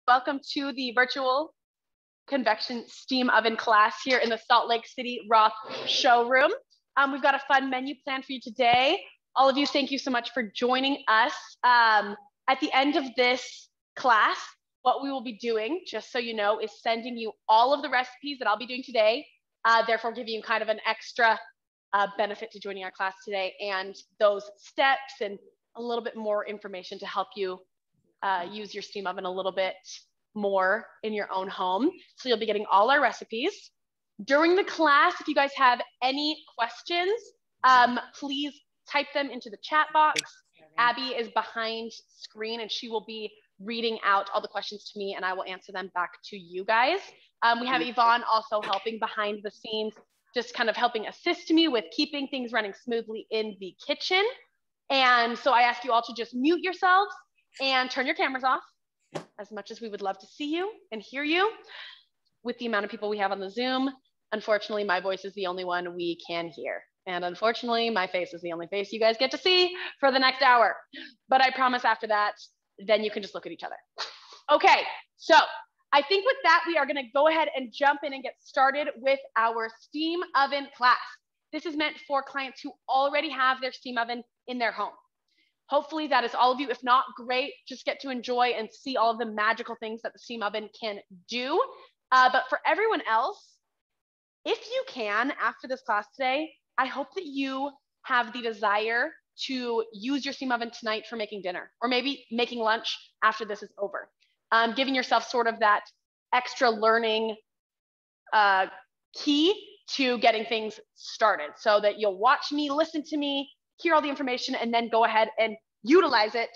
Welcome to the virtual Convection Steam Oven class here in the Salt Lake City Roth showroom. We've got a fun menu planned for you today. All of you, thank you so much for joining us. At the end of this class, what we will be doing, just so you know, is sending you all of the recipes that I'll be doing today, therefore giving you kind of an extra benefit to joining our class today, and those steps and a little bit more information to help you use your steam oven a little bit more in your own home. So you'll be getting all our recipes. During the class, if you guys have any questions, please type them into the chat box. Abby is behind screen and she will be reading out all the questions to me and I will answer them back to you guys. We have Yvonne also helping behind the scenes, just kind of helping assist me with keeping things running smoothly in the kitchen. And so I ask you all to just mute yourselves and turn your cameras off, as much as we would love to see you and hear you. With the amount of people we have on the Zoom, unfortunately, my voice is the only one we can hear. And unfortunately, my face is the only face you guys get to see for the next hour. But I promise after that, then you can just look at each other. Okay, so I think with that, we are gonna go ahead and jump in and get started with our steam oven class. This is meant for clients who already have their steam oven in their home. Hopefully that is all of you. If not, great. Just get to enjoy and see all of the magical things that the steam oven can do. But for everyone else, if you can, after this class today, I hope that you have the desire to use your steam oven tonight for making dinner, or maybe making lunch after this is over. Giving yourself sort of that extra learning key to getting things started, so that you'll watch me, listen to me, hear all the information, and then go ahead and utilize it,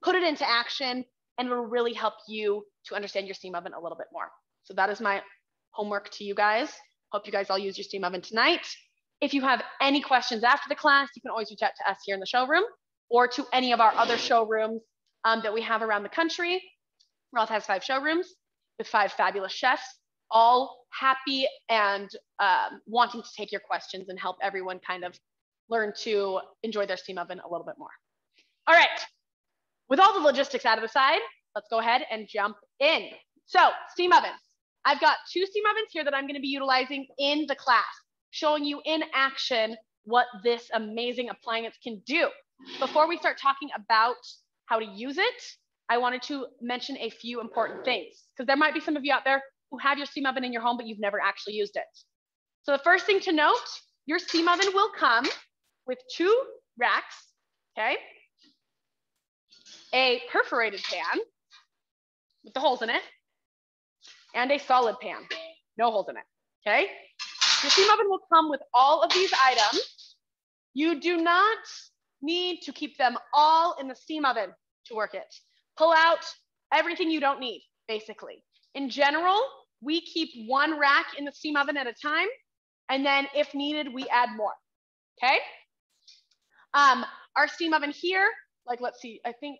put it into action, and it will really help you to understand your steam oven a little bit more. So that is my homework to you guys. Hope you guys all use your steam oven tonight. If you have any questions after the class, you can always reach out to us here in the showroom or to any of our other showrooms that we have around the country. Roth has 5 showrooms with 5 fabulous chefs, all happy and wanting to take your questions and help everyone kind of learn to enjoy their steam oven a little bit more. All right, with all the logistics out of the side, let's go ahead and jump in. So steam ovens. I've got 2 steam ovens here that I'm gonna be utilizing in the class, showing you in action what this amazing appliance can do. Before we start talking about how to use it, I wanted to mention a few important things, because there might be some of you out there who have your steam oven in your home, but you've never actually used it. So the first thing to note, your steam oven will come with 2 racks, okay? A perforated pan with the holes in it, and a solid pan, no holes in it, okay? Your steam oven will come with all of these items. You do not need to keep them all in the steam oven to work it. Pull out everything you don't need, basically. In general, we keep 1 rack in the steam oven at a time, and then if needed, we add more, okay? Our steam oven here, like, let's see, I think,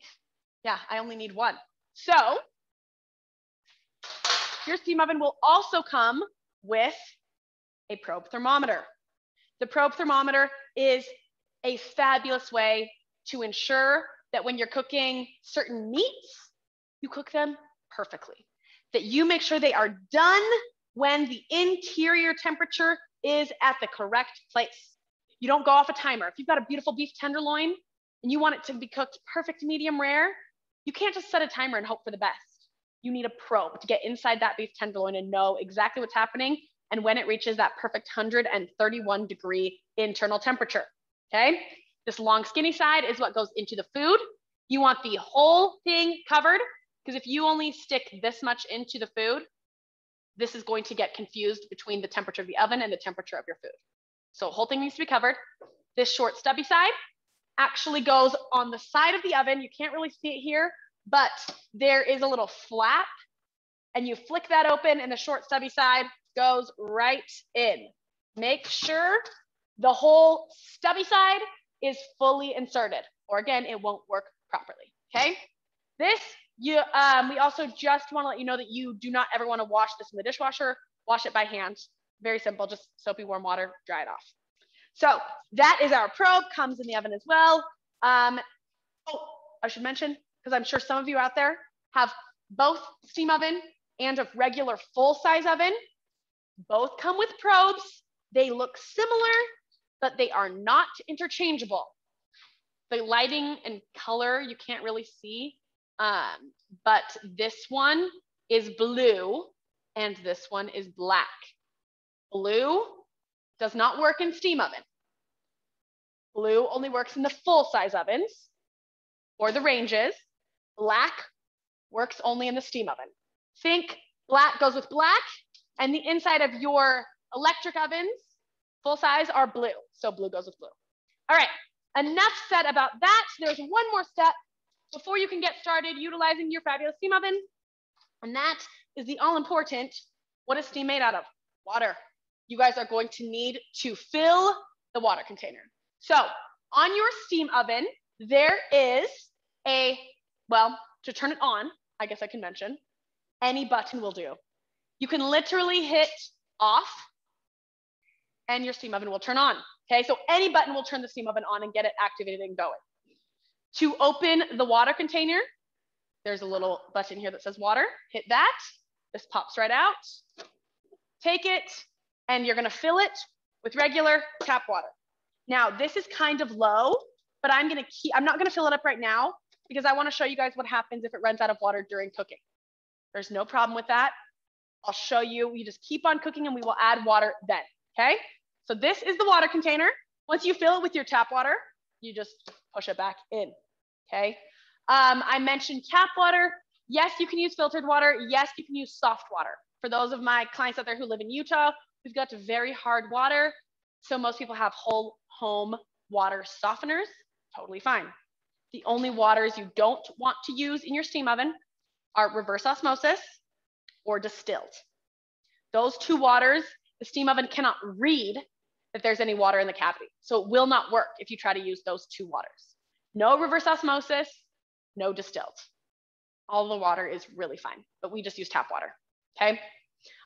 yeah, I only need 1. So your steam oven will also come with a probe thermometer. The probe thermometer is a fabulous way to ensure that when you're cooking certain meats, you cook them perfectly. That you make sure they are done when the interior temperature is at the correct place. You don't go off a timer. If you've got a beautiful beef tenderloin and you want it to be cooked perfect medium rare, you can't just set a timer and hope for the best. You need a probe to get inside that beef tenderloin and know exactly what's happening and when it reaches that perfect 131 degree internal temperature, okay? This long skinny side is what goes into the food. You want the whole thing covered, because if you only stick this much into the food, this is going to get confused between the temperature of the oven and the temperature of your food. So the whole thing needs to be covered. This short stubby side actually goes on the side of the oven. You can't really see it here, but there is a little flap and you flick that open and the short stubby side goes right in. Make sure the whole stubby side is fully inserted, or again, it won't work properly, okay? This, we also just wanna let you know that you do not ever wanna wash this in the dishwasher. Wash it by hand. Very simple, just soapy warm water, dry it off. So that is our probe, comes in the oven as well. Oh, I should mention, because I'm sure some of you out there have both steam oven and a regular full-size oven, both come with probes. They look similar, but they are not interchangeable. The lighting and color you can't really see, but this one is blue and this one is black. Blue does not work in steam oven. Blue only works in the full-size ovens or the ranges. Black works only in the steam oven. Think black goes with black, and the inside of your electric ovens, full-size, are blue. So blue goes with blue. All right, enough said about that. There's one more step before you can get started utilizing your fabulous steam oven, and that is the all-important, what is steam made out of? Water. You guys are going to need to fill the water container. So on your steam oven, there is a, well, to turn it on, I guess I can mention, any button will do. You can literally hit off and your steam oven will turn on. Okay, so any button will turn the steam oven on and get it activated and going. To open the water container, there's a little button here that says water. Hit that. This pops right out. Take it, and you're gonna fill it with regular tap water. Now, this is kind of low, but I'm not gonna fill it up right now because I wanna show you guys what happens if it runs out of water during cooking. There's no problem with that. I'll show you. You just keep on cooking and we will add water then, okay? So this is the water container. Once you fill it with your tap water, you just push it back in, okay? I mentioned tap water. Yes, you can use filtered water. Yes, you can use soft water. For those of my clients out there who live in Utah, we've got very hard water. So most people have whole home water softeners, totally fine. The only waters you don't want to use in your steam oven are reverse osmosis or distilled. Those two waters, the steam oven cannot read that there's any water in the cavity. So it will not work if you try to use those two waters. No reverse osmosis, no distilled. All the water is really fine, but we just use tap water, okay?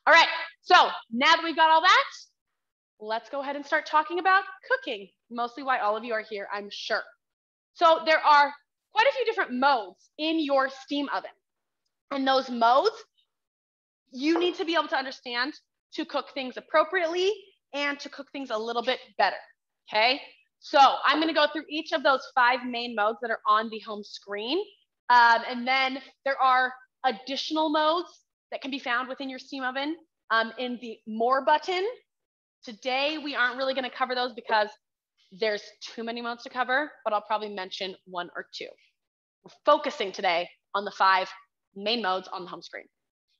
All right, so now that we've got all that, let's go ahead and start talking about cooking, mostly why all of you are here, I'm sure. So there are quite a few different modes in your steam oven. And those modes, you need to be able to understand to cook things appropriately and to cook things a little bit better, okay? So I'm gonna go through each of those 5 main modes that are on the home screen. And then there are additional modes that can be found within your steam oven in the more button. Today, we aren't really gonna cover those because there's too many modes to cover, but I'll probably mention 1 or 2. We're focusing today on the 5 main modes on the home screen.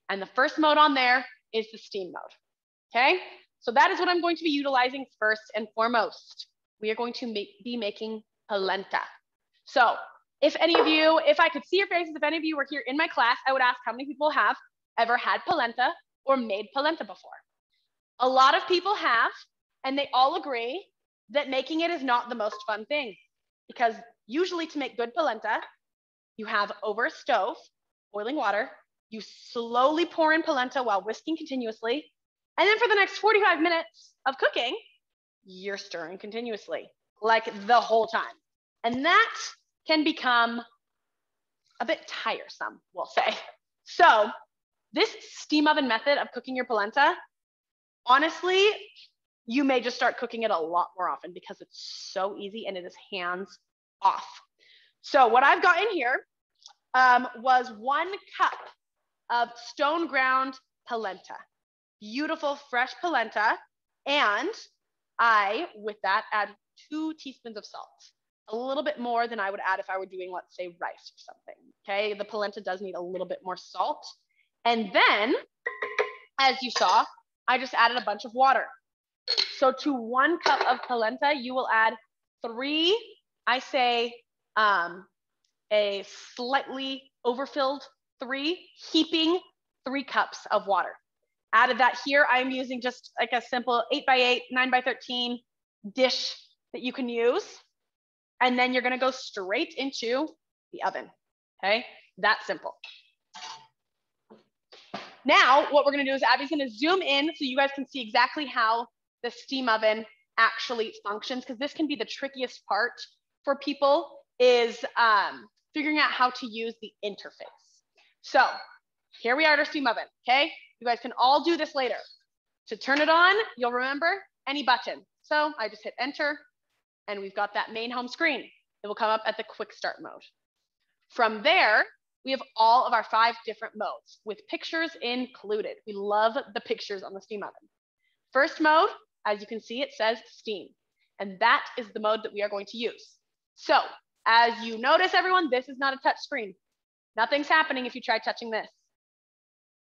And the first mode on there is the steam mode, okay? So that is what I'm going to be utilizing first and foremost. We are going to be making polenta. So if any of you, if I could see your faces, if any of you were here in my class, I would ask how many people have ever had polenta or made polenta before. A lot of people have, and they all agree that making it is not the most fun thing, because usually to make good polenta, you have over a stove, boiling water, you slowly pour in polenta while whisking continuously, and then for the next 45 minutes of cooking, you're stirring continuously, like the whole time. And that can become a bit tiresome, we'll say. So this steam oven method of cooking your polenta, honestly, you may just start cooking it a lot more often because it's so easy and it is hands off. So what I've got in here was 1 cup of stone ground polenta, beautiful fresh polenta. And I, with that, add 2 teaspoons of salt, a little bit more than I would add if I were doing, let's say, rice or something, okay? The polenta does need a little bit more salt. And then, as you saw, I just added a bunch of water. So to 1 cup of polenta, you will add 3, I say, a slightly overfilled 3, heaping 3 cups of water. Added that here, I'm using just like a simple 8x8, 9x13 dish that you can use. And then you're gonna go straight into the oven, okay? That simple. Now, what we're gonna do is Abby's gonna zoom in so you guys can see exactly how the steam oven actually functions, because this can be the trickiest part for people is figuring out how to use the interface. So Here we are at our steam oven, okay? You guys can all do this later. To turn it on, you'll remember any button. So I just hit enter, and we've got that main home screen. It will come up at the quick start mode. From there, we have all of our 5 different modes with pictures included. We love the pictures on the steam oven. First mode, as you can see, it says steam, and that is the mode that we are going to use. So as you notice, everyone, this is not a touch screen. Nothing's happening if you try touching this.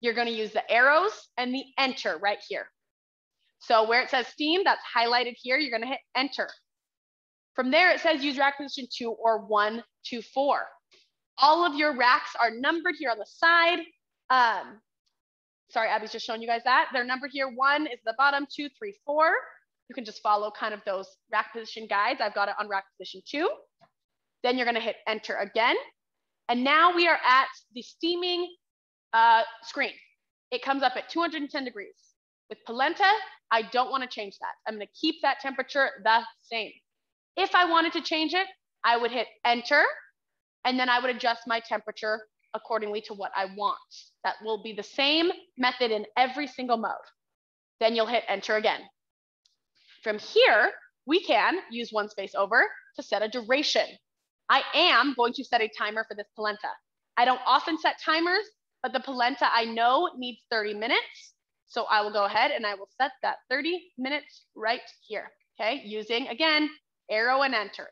You're going to use the arrows and the enter right here. So where it says steam, that's highlighted here, you're going to hit enter. From there, it says use rack position 2 or 1 to 4. All of your racks are numbered here on the side. Sorry, Abby's just showing you guys that. They're numbered here. 1 is the bottom, 2, 3, 4. You can just follow kind of those rack position guides. I've got it on rack position 2. Then you're going to hit enter again. And now we are at the steaming screen. It comes up at 210 degrees. With polenta, I don't want to change that. I'm going to keep that temperature the same. If I wanted to change it, I would hit enter, and then I would adjust my temperature accordingly to what I want. That will be the same method in every single mode. Then you'll hit enter again. From here, we can use one space over to set a duration. I am going to set a timer for this polenta. I don't often set timers, but the polenta I know needs 30 minutes. So I will go ahead and I will set that 30 minutes right here, okay? Using, again, arrow and enter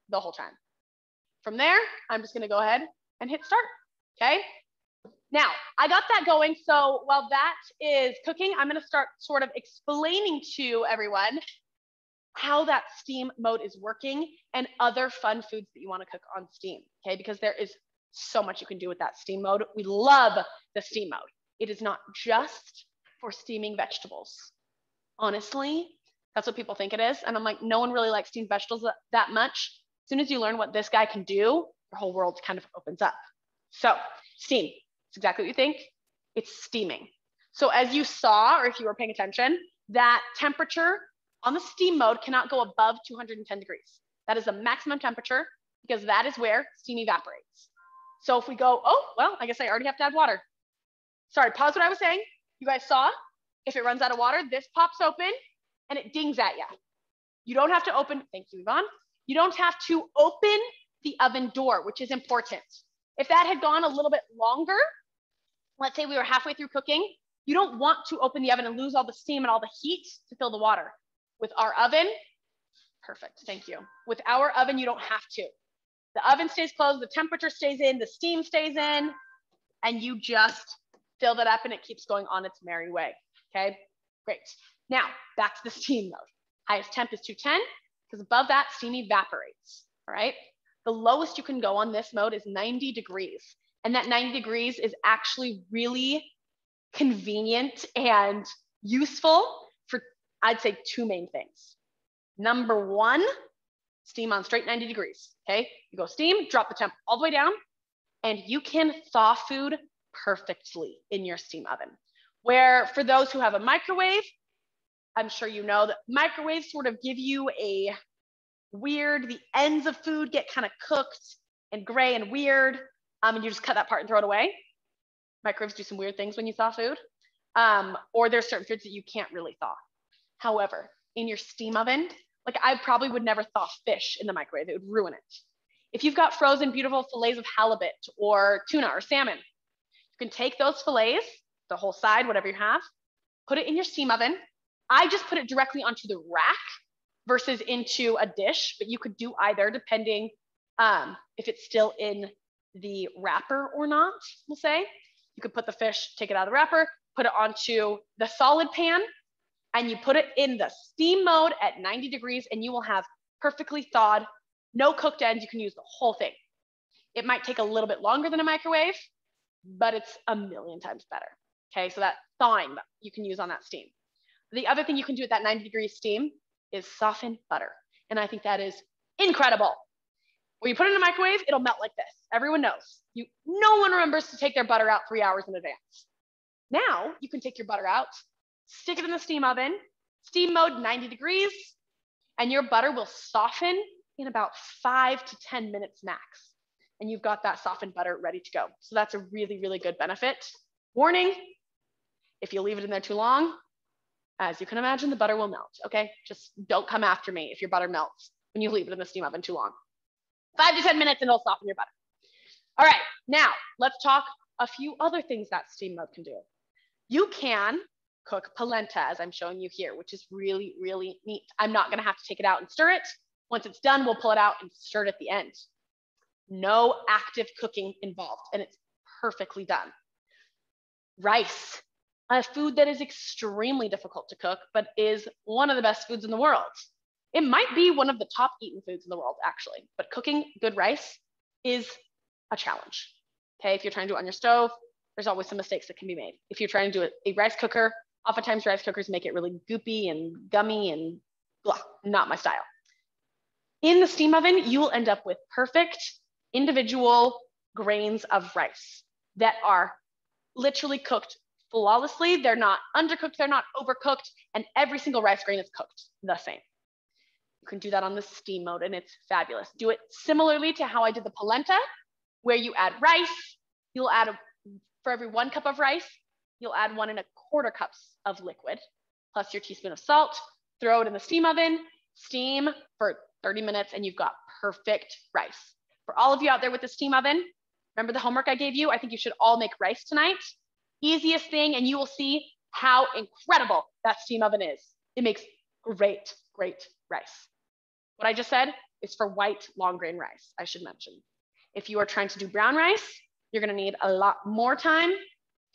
the whole time. From there, I'm just gonna go ahead and hit start, okay? Now, I got that going, so while that is cooking, I'm gonna start sort of explaining to everyone how that steam mode is working and other fun foods that you wanna cook on steam, okay? Because there is so much you can do with that steam mode. We love the steam mode. It is not just for steaming vegetables. Honestly, that's what people think it is. And I'm like, no one really likes steamed vegetables that much. As soon as you learn what this guy can do, your whole world kind of opens up. So steam, it's exactly what you think. It's steaming. So as you saw, or if you were paying attention, that temperature on the steam mode cannot go above 210 degrees. That is the maximum temperature because that is where steam evaporates. So if we go, oh, well, I guess I already have to add water. Sorry, pause what I was saying. You guys saw, if it runs out of water, this pops open and it dings at you. You don't have to open, thank you, Yvonne. You don't have to open the oven door, which is important. If that had gone a little bit longer, let's say we were halfway through cooking, you don't want to open the oven and lose all the steam and all the heat to fill the water. With our oven, perfect, thank you. With our oven, you don't have to. The oven stays closed, the temperature stays in, the steam stays in, and you just fill that up and it keeps going on its merry way, okay? Great. Now, back to the steam mode. Highest temp is 210, because above that, steam evaporates, all right? The lowest you can go on this mode is 90 degrees. And that 90 degrees is actually really convenient and useful for, I'd say, 2 main things. Number 1, steam on straight 90 degrees, okay? You go steam, drop the temp all the way down, and you can thaw food perfectly in your steam oven. Where for those who have a microwave, I'm sure you know that microwaves sort of give you a weird, the ends of food get kind of cooked and gray and weird, and you just cut that part and throw it away. Microwaves do some weird things when you thaw food, or there's certain foods that you can't really thaw. However, in your steam oven, like I probably would never thaw fish in the microwave, it would ruin it. If you've got frozen beautiful fillets of halibut or tuna or salmon, you can take those fillets, the whole side, whatever you have, put it in your steam oven. I just put it directly onto the rack versus into a dish, but you could do either depending if it's still in the wrapper or not, we'll say. You could put the fish, take it out of the wrapper, put it onto the solid pan, and you put it in the steam mode at 90 degrees, and you will have perfectly thawed, no cooked ends. You can use the whole thing. It might take a little bit longer than a microwave, but it's a million times better. Okay, so that thawing you can use on that steam. The other thing you can do at that 90 degree steam is soften butter. And I think that is incredible. When you put it in a microwave, it'll melt like this. Everyone knows. No one remembers to take their butter out 3 hours in advance. Now you can take your butter out, stick it in the steam oven, steam mode 90 degrees, and your butter will soften in about 5 to 10 minutes max. and you've got that softened butter ready to go. So that's a really, really good benefit. Warning, if you leave it in there too long, as you can imagine, the butter will melt, okay? Just don't come after me if your butter melts when you leave it in the steam oven too long. 5 to 10 minutes and it'll soften your butter. All right, now let's talk a few other things that steam mode can do. You can cook polenta, as I'm showing you here, which is really, really neat. I'm not gonna have to take it out and stir it. Once it's done, we'll pull it out and stir it at the end. No active cooking involved, and it's perfectly done. Rice, a food that is extremely difficult to cook, but is one of the best foods in the world. It might be one of the top eaten foods in the world, actually, but cooking good rice is a challenge. Okay, if you're trying to do it on your stove, there's always some mistakes that can be made. If you're trying to do a rice cooker, oftentimes rice cookers make it really goopy and gummy and blah, not my style. In the steam oven, you will end up with perfect individual grains of rice that are literally cooked flawlessly. They're not undercooked, they're not overcooked, and every single rice grain is cooked the same. You can do that on the steam mode and it's fabulous. Do it similarly to how I did the polenta, where you add rice, you'll add, for every 1 cup of rice, you'll add 1 1/4 cups of liquid, plus your teaspoon of salt, throw it in the steam oven, steam for 30 minutes, and you've got perfect rice. For all of you out there with the steam oven, remember the homework I gave you? I think you should all make rice tonight. Easiest thing, and you will see how incredible that steam oven is. It makes great, great rice. What I just said is for white long grain rice, I should mention. If you are trying to do brown rice, you're gonna need a lot more time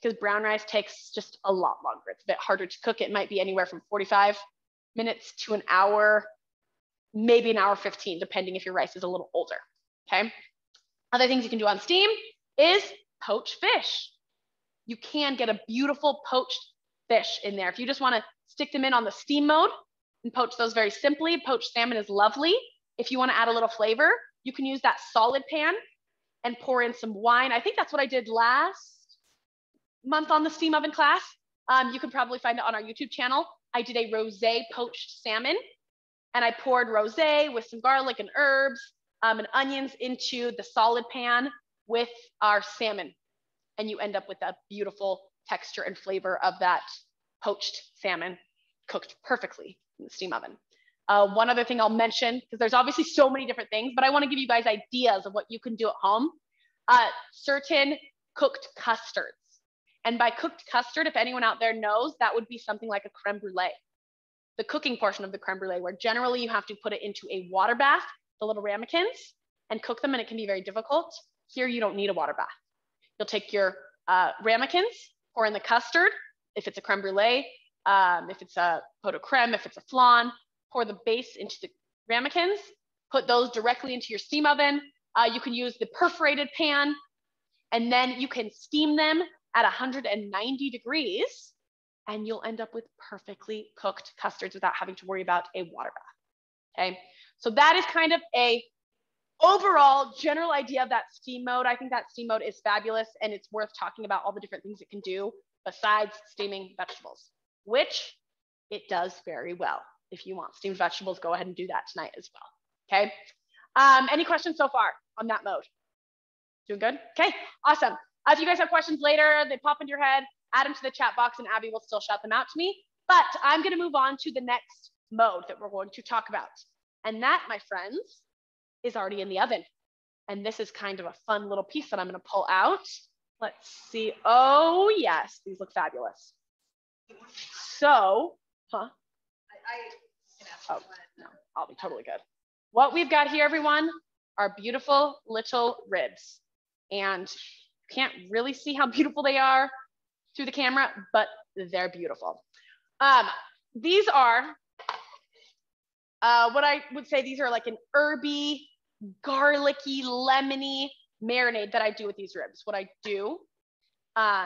because brown rice takes just a lot longer. It's a bit harder to cook. It might be anywhere from 45 minutes to an hour, maybe an hour 15, depending if your rice is a little older, okay? Other things you can do on steam is poach fish. You can get a beautiful poached fish in there. If you just wanna stick them in on the steam mode and poach those very simply, poached salmon is lovely. If you wanna add a little flavor, you can use that solid pan and pour in some wine. I think that's what I did last month on the steam oven class. You can probably find it on our YouTube channel. I did a rosé poached salmon, and I poured rosé with some garlic and herbs and onions into the solid pan with our salmon. And you end up with a beautiful texture and flavor of that poached salmon cooked perfectly in the steam oven. One other thing I'll mention, because there's obviously so many different things, but I want to give you guys ideas of what you can do at home. Certain cooked custards. And by cooked custard, if anyone out there knows, that would be something like a creme brulee. The cooking portion of the creme brulee, where generally you have to put it into a water bath, the little ramekins, and cook them, and it can be very difficult. Here, you don't need a water bath. You'll take your ramekins, pour in the custard, if it's a creme brulee, if it's a pot de creme, if it's a flan, pour the base into the ramekins, put those directly into your steam oven. You can use the perforated pan, and then you can steam them at 190 degrees, and you'll end up with perfectly cooked custards without having to worry about a water bath, okay? So that is kind of a overall general idea of that steam mode. I think that steam mode is fabulous, and it's worth talking about all the different things it can do besides steaming vegetables, which it does very well. If you want steamed vegetables, go ahead and do that tonight as well, okay? Any questions so far on that mode? Doing good? Okay, awesome. If you guys have questions later, they pop into your head, add them to the chat box and Abby will still shout them out to me. But I'm gonna move on to the next mode that we're going to talk about. And that, my friends, is already in the oven. And this is kind of a fun little piece that I'm gonna pull out. Let's see, oh yes, these look fabulous. So, oh, no, I'll be totally good. What we've got here, everyone, are beautiful little ribs. And you can't really see how beautiful they are through the camera, but they're beautiful. These are what I would say, these are like an herby, garlicky, lemony marinade that I do with these ribs. What I do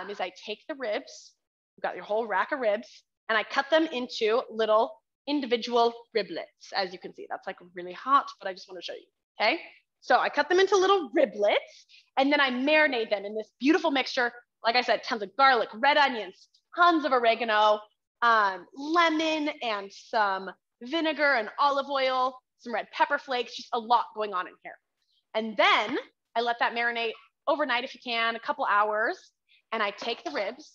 is I take the ribs, you've got your whole rack of ribs, and I cut them into little individual riblets. As you can see, that's like really hot, but I just want to show you, okay? So I cut them into little riblets, and then I marinate them in this beautiful mixture. Like I said, tons of garlic, red onions, tons of oregano, lemon, and some vinegar and olive oil, some red pepper flakes, just a lot going on in here. And then I let that marinate overnight if you can, a couple hours, and I take the ribs.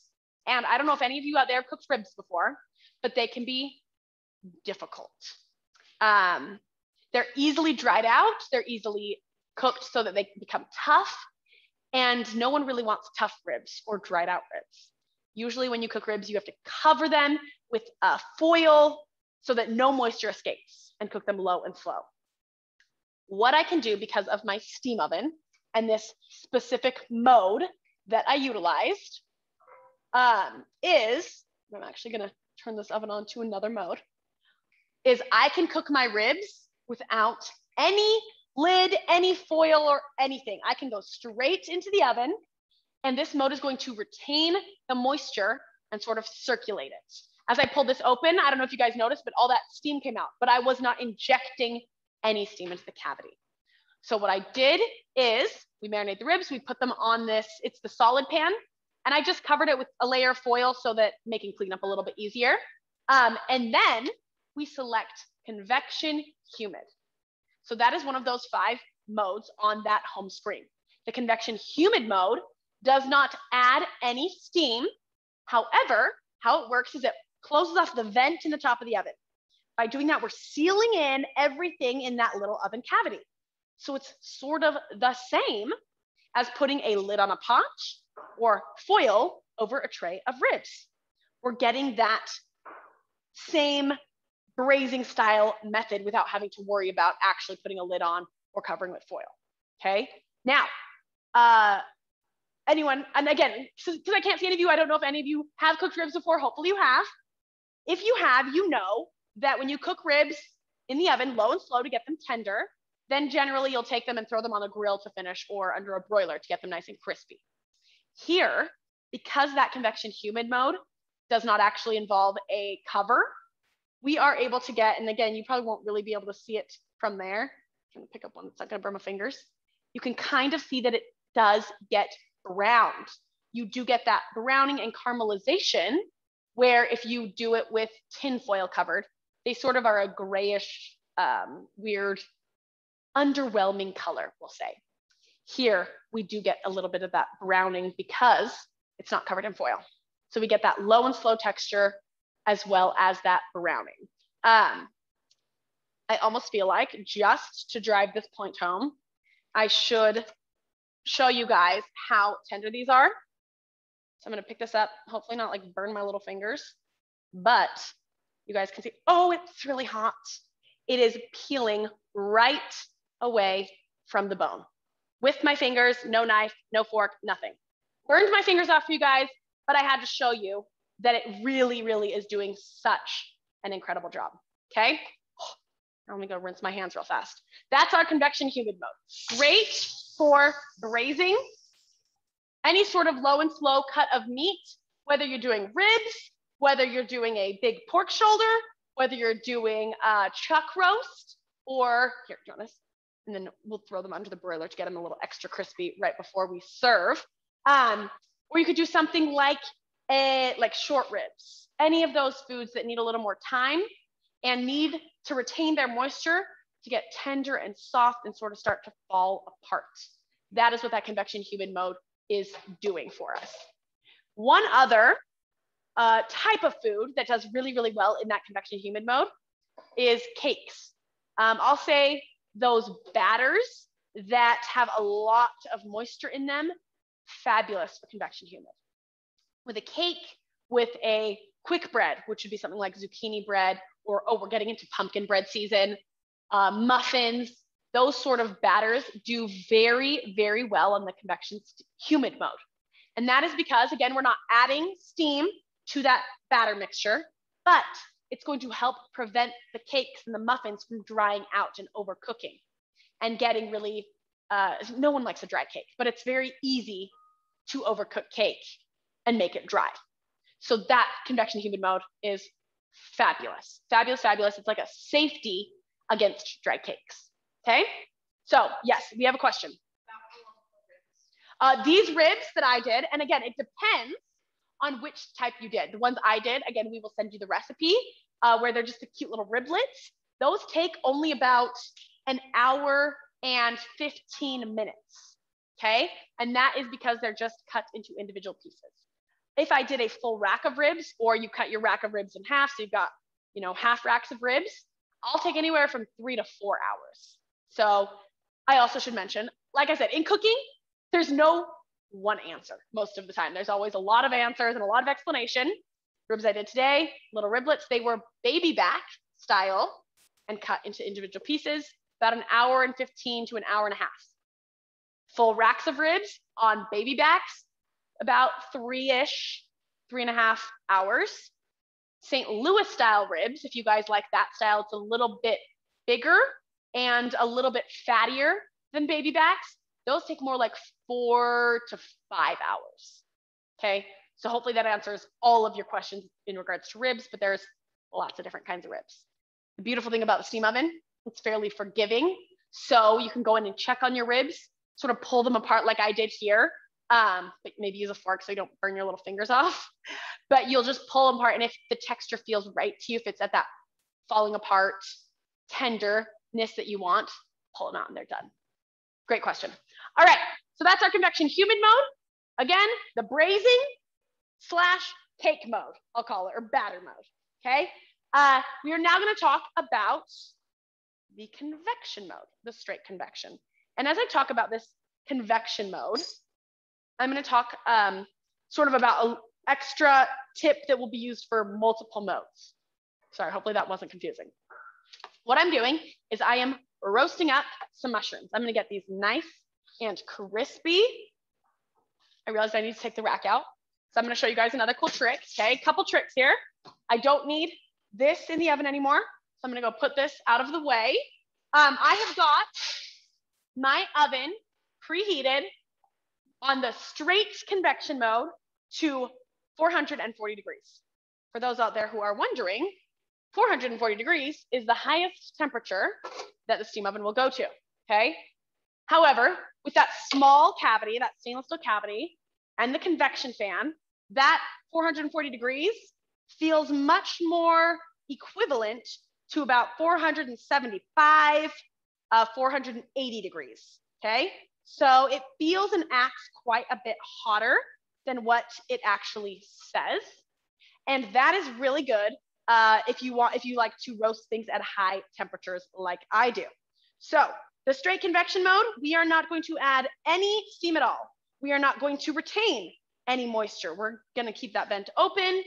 And I don't know if any of you out there have cooked ribs before, but they can be difficult. They're easily dried out. They're easily cooked so that they can become tough. And no one really wants tough ribs or dried out ribs. Usually when you cook ribs, you have to cover them with foil so that no moisture escapes and cook them low and slow. What I can do because of my steam oven and this specific mode that I utilized is, I'm actually gonna turn this oven on to another mode, is I can cook my ribs without any lid, any foil or anything. I can go straight into the oven, and this mode is going to retain the moisture and sort of circulate it. As I pulled this open, I don't know if you guys noticed, but all that steam came out, but I was not injecting any steam into the cavity. So what I did is we marinate the ribs, we put them on this, it's the solid pan, and I just covered it with a layer of foil so that making cleanup a little bit easier. And then we select Convection Humid. So that is one of those 5 modes on that home screen. The Convection Humid mode does not add any steam. However, how it works is it closes off the vent in the top of the oven. By doing that, we're sealing in everything in that little oven cavity. So it's sort of the same as putting a lid on a pot or foil over a tray of ribs. We're getting that same braising style method without having to worry about actually putting a lid on or covering with foil, okay? Now, anyone, and again, because I can't see any of you, I don't know if any of you have cooked ribs before, hopefully you have. If you have, you know that when you cook ribs in the oven, low and slow to get them tender, then generally you'll take them and throw them on the grill to finish or under a broiler to get them nice and crispy. Here, because that Convection Humid mode does not actually involve a cover, we are able to get, and again, you probably won't really be able to see it from there. I'm gonna pick up one that's not gonna burn my fingers. You can kind of see that it does get browned. You do get that browning and caramelization, where if you do it with tin foil covered, they sort of are a grayish, weird, underwhelming color, we'll say. Here, we do get a little bit of that browning because it's not covered in foil. So we get that low and slow texture as well as that browning. I almost feel like just to drive this point home, I should show you guys how tender these are. So I'm gonna pick this up, hopefully not like burn my little fingers, but you guys can see, oh, it's really hot. It is peeling right away from the bone. With my fingers, no knife, no fork, nothing. Burned my fingers off for you guys, but I had to show you that it really, really is doing such an incredible job, okay? I'm gonna go rinse my hands real fast. That's our Convection Humid mode. Great for braising, any sort of low and slow cut of meat, whether you're doing ribs, whether you're doing a big pork shoulder, whether you're doing a chuck roast, or here, do you want this? And then we'll throw them under the broiler to get them a little extra crispy right before we serve. Or you could do something like short ribs, any of those foods that need a little more time and need to retain their moisture to get tender and soft and sort of start to fall apart. That is what that Convection Humid mode is doing for us. One other type of food that does really, really well in that Convection Humid mode is cakes. I'll say those batters that have a lot of moisture in them, fabulous for Convection Humid. With a cake, with a quick bread, which would be something like zucchini bread, or, oh, we're getting into pumpkin bread season, muffins, those sort of batters do very, very well on the Convection Humid mode. And that is because, again, we're not adding steam to that batter mixture, but it's going to help prevent the cakes and the muffins from drying out and overcooking and getting really, no one likes a dry cake, but it's very easy to overcook cake and make it dry. So that Convection Humid mode is fabulous, fabulous, fabulous. It's like a safety against dry cakes, okay? So yes, we have a question. These ribs that I did, and again, it depends on which type you did. The ones I did, again, we will send you the recipe where they're just the cute little riblets. Those take only about an hour and 15 minutes okay? And that is because they're just cut into individual pieces. If I did a full rack of ribs, or you cut your rack of ribs in half, so you've got, you know, half racks of ribs, I'll take anywhere from 3 to 4 hours. So I also should mention, like I said, in cooking, there's no one answer most of the time. There's always a lot of answers and a lot of explanation. Ribs I did today, little riblets, they were baby back style and cut into individual pieces, about 1 hour and 15 to 1.5 hours. Full racks of ribs on baby backs, about 3-ish, 3.5 hours. St. Louis style ribs, if you guys like that style, it's a little bit bigger and a little bit fattier than baby backs. Those take more like 4 to 5 hours, okay? So hopefully that answers all of your questions in regards to ribs, but there's lots of different kinds of ribs. The beautiful thing about the steam oven, it's fairly forgiving. So you can go in and check on your ribs, sort of pull them apart like I did here, but maybe use a fork so you don't burn your little fingers off. But you'll just pull them apart, and if the texture feels right to you, if it's at that falling apart tenderness that you want, pull them out and they're done. Great question. All right, so that's our convection humid mode. Again, the braising / cake mode, I'll call it, or batter mode, okay? We are now gonna talk about the convection mode, the straight convection. And as I talk about this convection mode, I'm gonna talk sort of about an extra tip that will be used for multiple modes. Sorry, hopefully that wasn't confusing. What I'm doing is I am roasting up some mushrooms. I'm gonna get these nice and crispy. I realized I need to take the rack out. So I'm gonna show you guys another cool trick, okay? A couple tricks here. I don't need this in the oven anymore. So I'm gonna go put this out of the way. I have got my oven preheated on the straight convection mode to 440 degrees. For those out there who are wondering, 440 degrees is the highest temperature that the steam oven will go to, okay? However, with that small cavity, that stainless steel cavity, and the convection fan, that 440 degrees feels much more equivalent to about 475, 480 degrees, okay? So it feels and acts quite a bit hotter than what it actually says. And that is really good if you like to roast things at high temperatures like I do. So the straight convection mode, we are not going to add any steam at all. We are not going to retain any moisture. We're gonna keep that vent open.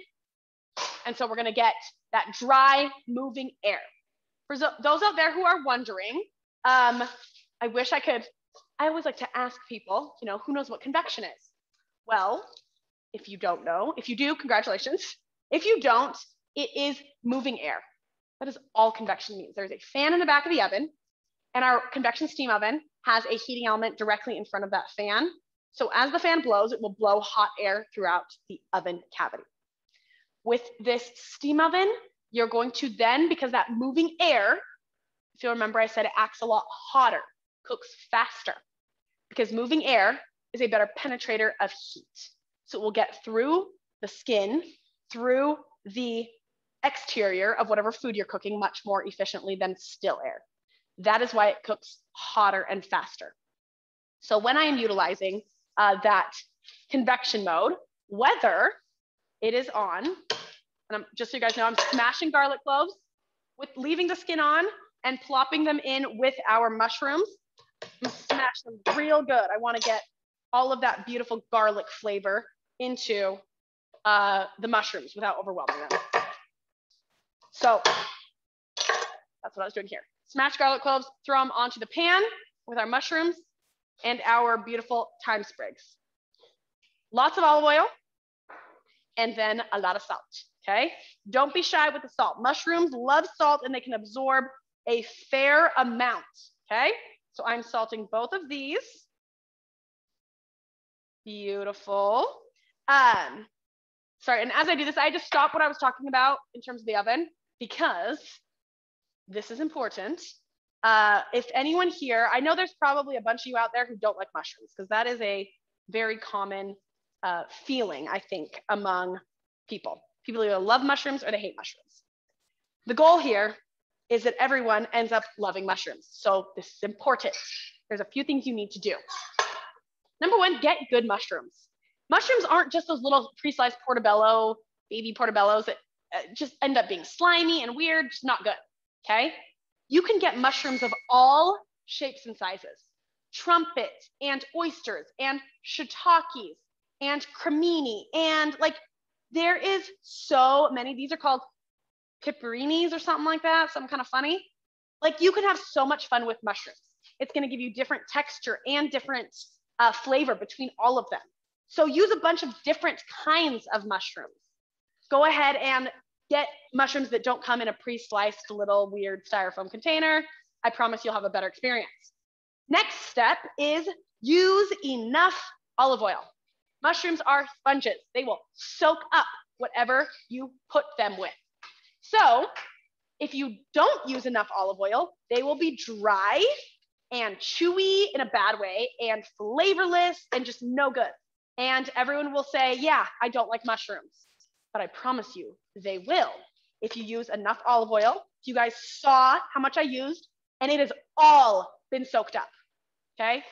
And so we're gonna get that dry moving air. For those out there who are wondering, I wish I could, I always like to ask people, you know, who knows what convection is? Well, if you don't know, if you do, congratulations. If you don't, it is moving air. That is all convection means. There's a fan in the back of the oven, and our convection steam oven has a heating element directly in front of that fan. So as the fan blows, it will blow hot air throughout the oven cavity. With this steam oven, you're going to then, because that moving air, if you'll remember, I said it acts a lot hotter, cooks faster, because moving air is a better penetrator of heat. So it will get through the skin, through the exterior of whatever food you're cooking much more efficiently than still air. That is why it cooks hotter and faster. So when I am utilizing that convection mode, whether it is on, and just so you guys know, I'm smashing garlic cloves with leaving the skin on and plopping them in with our mushrooms. I'm smash them real good. I want to get all of that beautiful garlic flavor into the mushrooms without overwhelming them. So that's what I was doing here. Smash garlic cloves, throw them onto the pan with our mushrooms and our beautiful thyme sprigs. Lots of olive oil, and then a lot of salt, okay? Don't be shy with the salt. Mushrooms love salt, and they can absorb a fair amount, okay? So I'm salting both of these. Beautiful. Sorry, and as I do this, I just stop what I was talking about in terms of the oven, because this is important. If anyone here, I know there's probably a bunch of you out there who don't like mushrooms, because that is a very common feeling, I think, among people. People either love mushrooms or they hate mushrooms. The goal here is that everyone ends up loving mushrooms. So this is important. There's a few things you need to do. Number one, get good mushrooms. Mushrooms aren't just those little pre-sliced portobello, baby portobellos that just end up being slimy and weird, just not good, okay? You can get mushrooms of all shapes and sizes. Trumpets and oysters and shiitakes and cremini, and like there is so many. These are called pepperonis or something like that, something kind of funny. Like you can have so much fun with mushrooms. It's going to give you different texture and different flavor between all of them. So use a bunch of different kinds of mushrooms. Go ahead and get mushrooms that don't come in a pre-sliced little weird styrofoam container. I promise you'll have a better experience. Next step is use enough olive oil. Mushrooms are sponges. They will soak up whatever you put them with. So if you don't use enough olive oil, they will be dry and chewy in a bad way and flavorless and just no good. And everyone will say, yeah, I don't like mushrooms, but I promise you they will if you use enough olive oil. You guys saw how much I used and it has all been soaked up, okay?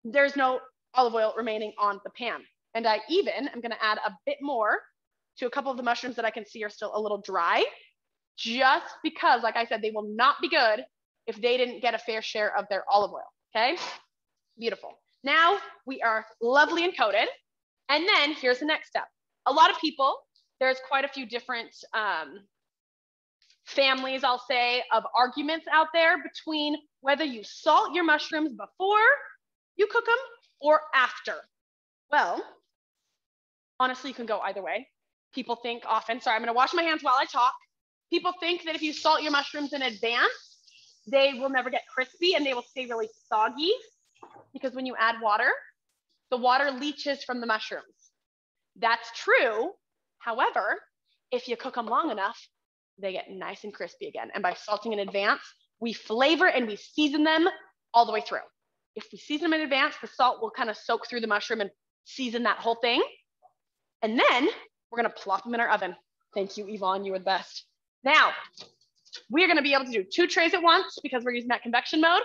There's no olive oil remaining on the pan. And I even am gonna add a bit more to a couple of the mushrooms that I can see are still a little dry, just because, like I said, they will not be good if they didn't get a fair share of their olive oil, okay? Beautiful. Now we are lovely and coated. And then here's the next step. A lot of people, there's quite a few different families, I'll say, of arguments out there between whether you salt your mushrooms before you cook them or after. Well, honestly, you can go either way. People think often, sorry, I'm gonna wash my hands while I talk. People think that if you salt your mushrooms in advance, they will never get crispy and they will stay really soggy because when you add water, the water leaches from the mushrooms. That's true. However, if you cook them long enough, they get nice and crispy again. And by salting in advance, we flavor and we season them all the way through. If we season them in advance, the salt will kind of soak through the mushroom and season that whole thing. And then we're gonna plop them in our oven. Thank you, Yvonne, you were the best. Now, we're gonna be able to do 2 trays at once because we're using that convection mode.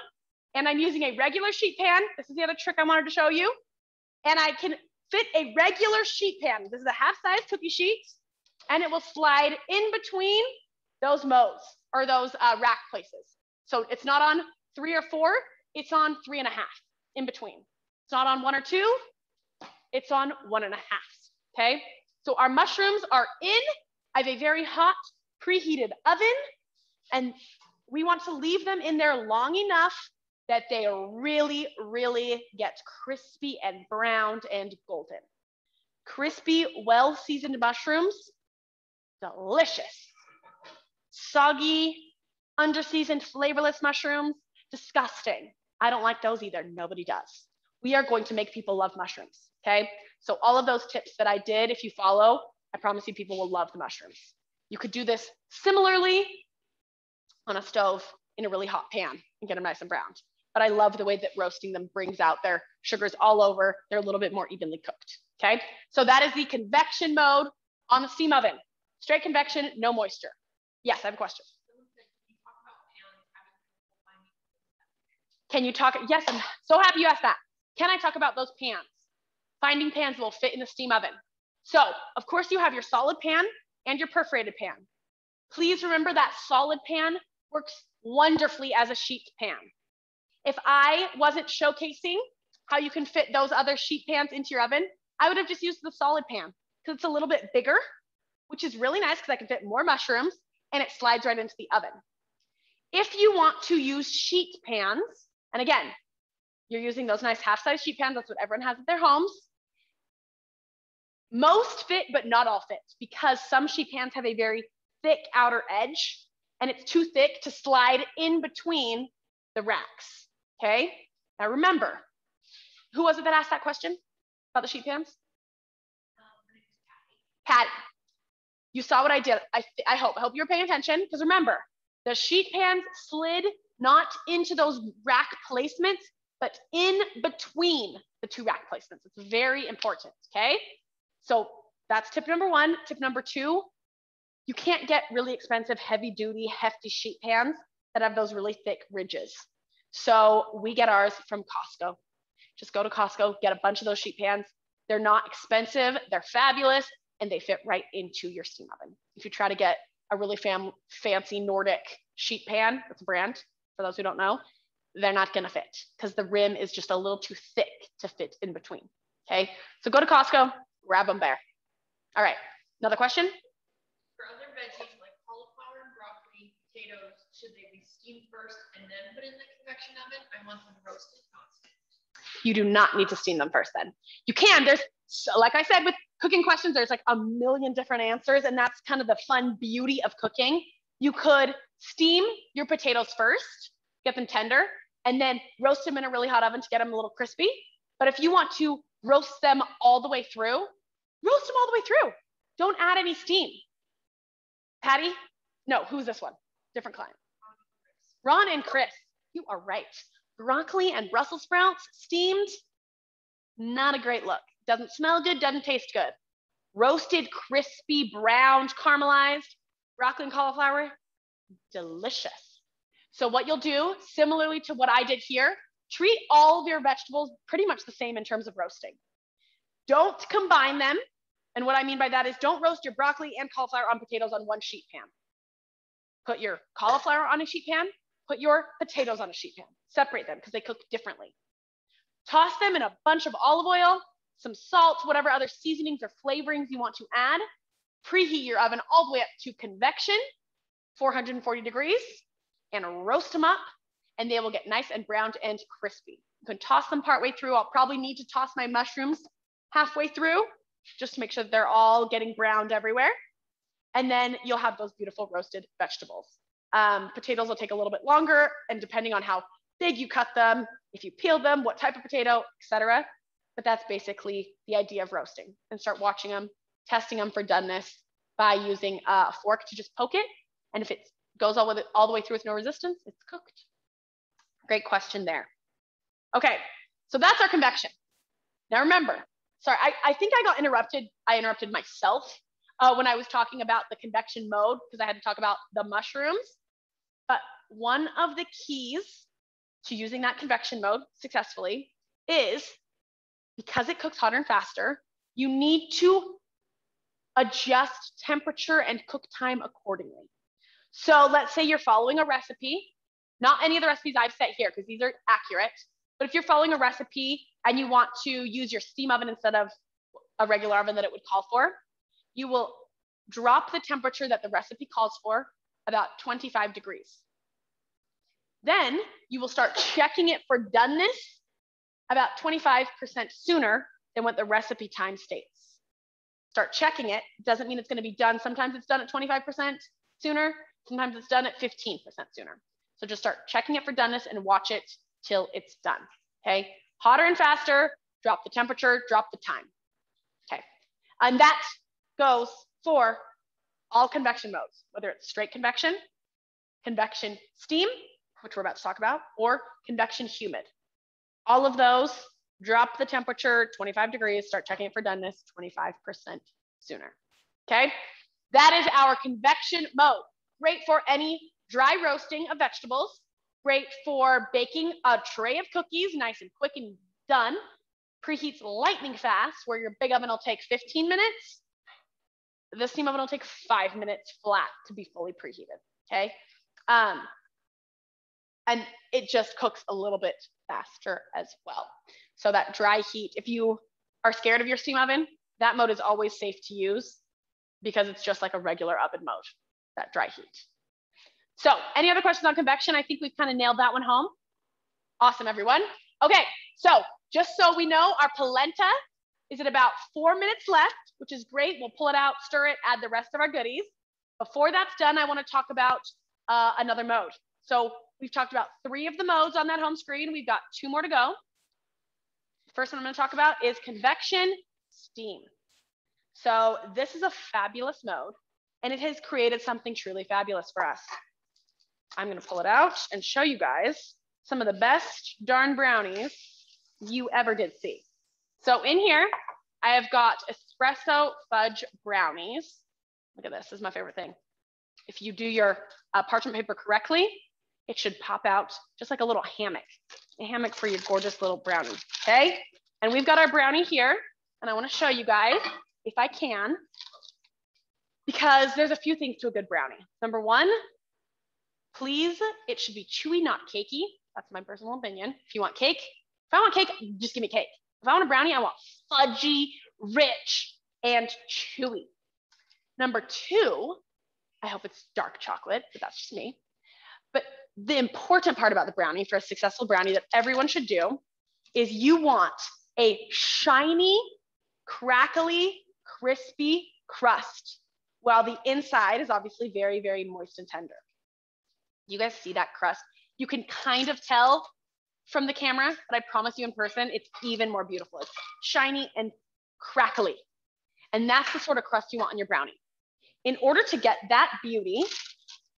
And I'm using a regular sheet pan. This is the other trick I wanted to show you. And I can fit a regular sheet pan. This is a half-size cookie sheet, and it will slide in between those modes or those rack places. So it's not on 3 or 4, it's on 3.5 in between. It's not on 1 or 2, it's on 1.5, okay? So our mushrooms are in. I have a very hot preheated oven, and we want to leave them in there long enough that they really, really get crispy and browned and golden. Crispy, well-seasoned mushrooms, delicious. Soggy, under-seasoned, flavorless mushrooms, disgusting. I don't like those either, nobody does. We are going to make people love mushrooms, okay? So all of those tips that I did, if you follow, I promise you people will love the mushrooms. You could do this similarly on a stove in a really hot pan and get them nice and browned. But I love the way that roasting them brings out their sugars all over. They're a little bit more evenly cooked, okay? So that is the convection mode on the steam oven. Straight convection, no moisture. Yes, I have a question. Can you talk, yes, I'm so happy you asked that. Can I talk about those pans? Finding pans that will fit in the steam oven. So, of course, you have your solid pan and your perforated pan. Please remember that solid pan works wonderfully as a sheet pan. If I wasn't showcasing how you can fit those other sheet pans into your oven, I would have just used the solid pan because it's a little bit bigger, which is really nice because I can fit more mushrooms and it slides right into the oven. If you want to use sheet pans, and again, you're using those nice half-size sheet pans, that's what everyone has at their homes. Most fit, but not all fit, because some sheet pans have a very thick outer edge and it's too thick to slide in between the racks, okay? Now remember, who was it that asked that question about the sheet pans? Patty. You saw what I did. I hope you were paying attention, because remember, the sheet pans slid not into those rack placements, but in between the 2 rack placements. It's very important, okay? So that's tip number 1. Tip number 2, you can't get really expensive, heavy duty, hefty sheet pans that have those really thick ridges. So we get ours from Costco. Just go to Costco, get a bunch of those sheet pans. They're not expensive, they're fabulous, and they fit right into your steam oven. If you try to get a really fancy Nordic sheet pan, that's a brand, for those who don't know, they're not gonna fit because the rim is just a little too thick to fit in between, okay? So go to Costco, grab them there. All right, another question? For other veggies like cauliflower and broccoli, potatoes, should they be steamed first and then put in the convection oven? I want them roasted, not steamed. You do not need to steam them first then. You can, like I said, with cooking questions, there's like a million different answers, and that's kind of the fun beauty of cooking. You could steam your potatoes first, get them tender, and then roast them in a really hot oven to get them a little crispy. But if you want to roast them all the way through, roast them all the way through. Don't add any steam. Patty? No, who's this one? Different client. Ron and Chris, you are right. Broccoli and Brussels sprouts steamed, not a great look. Doesn't smell good, doesn't taste good. Roasted, crispy, browned, caramelized, broccoli and cauliflower, delicious. So what you'll do, similarly to what I did here, treat all of your vegetables pretty much the same in terms of roasting. Don't combine them. And what I mean by that is don't roast your broccoli and cauliflower on potatoes on one sheet pan. Put your cauliflower on a sheet pan, put your potatoes on a sheet pan. Separate them because they cook differently. Toss them in a bunch of olive oil, some salt, whatever other seasonings or flavorings you want to add. Preheat your oven all the way up to convection, 440 degrees, and roast them up, and they will get nice and browned and crispy. You can toss them partway through. I'll probably need to toss my mushrooms halfway through just to make sure that they're all getting browned everywhere. And then you'll have those beautiful roasted vegetables. Potatoes will take a little bit longer, and depending on how big you cut them, if you peel them, what type of potato, etc. But that's basically the idea of roasting. And start watching them, testing them for doneness by using a fork to just poke it. And if it goes all the way through with no resistance, it's cooked. Great question there. Okay, so that's our convection. Now remember, sorry, I think I got interrupted. I interrupted myself when I was talking about the convection mode because I had to talk about the mushrooms. But one of the keys to using that convection mode successfully is, because it cooks hotter and faster, you need to adjust temperature and cook time accordingly. So let's say you're following a recipe, not any of the recipes I've set here because these are accurate, but if you're following a recipe and you want to use your steam oven instead of a regular oven that it would call for, you will drop the temperature that the recipe calls for about 25 degrees. Then you will start checking it for doneness about 25% sooner than what the recipe time states. Start checking it. Doesn't mean it's going to be done. Sometimes it's done at 25% sooner. Sometimes it's done at 15% sooner. So just start checking it for doneness and watch it till it's done. Okay. Hotter and faster, drop the temperature, drop the time. Okay. And that goes for all convection modes, whether it's straight convection, convection steam, which we're about to talk about, or convection humid. All of those, drop the temperature 25 degrees, start checking it for doneness 25% sooner. Okay. That is our convection mode. Great for any dry roasting of vegetables. Great for baking a tray of cookies, nice and quick and done. Preheats lightning fast, where your big oven will take 15 minutes. The steam oven will take 5 minutes flat to be fully preheated, okay? And it just cooks a little bit faster as well. So that dry heat, if you are scared of your steam oven, that mode is always safe to use because it's just like a regular oven mode, that dry heat. So any other questions on convection? I think we've kind of nailed that one home. Awesome, everyone. Okay, so just so we know, our polenta is at about 4 minutes left, which is great. We'll pull it out, stir it, add the rest of our goodies. Before that's done, I want to talk about another mode. So we've talked about 3 of the modes on that home screen. We've got 2 more to go. The first one I'm going to talk about is convection steam. So this is a fabulous mode, and it has created something truly fabulous for us. I'm going to pull it out and show you guys some of the best darn brownies you ever did see. So in here, I have got espresso fudge brownies. Look at this. This is my favorite thing. If you do your parchment paper correctly, it should pop out just like a little hammock. a hammock for your gorgeous little brownie, okay? And we've got our brownie here, and I wanna show you guys, if I can, because there's a few things to a good brownie. Number one, please, it should be chewy, not cakey. That's my personal opinion. If you want cake, if I want cake, just give me cake. If I want a brownie, I want fudgy, rich, and chewy. Number two, I hope it's dark chocolate, but that's just me. But the important part about the brownie for a successful brownie that everyone should do is you want a shiny, crackly, crispy crust, while the inside is obviously very, very moist and tender. You guys see that crust? You can kind of tell from the camera, but I promise you in person, it's even more beautiful. It's shiny and crackly. And that's the sort of crust you want on your brownie. In order to get that beauty,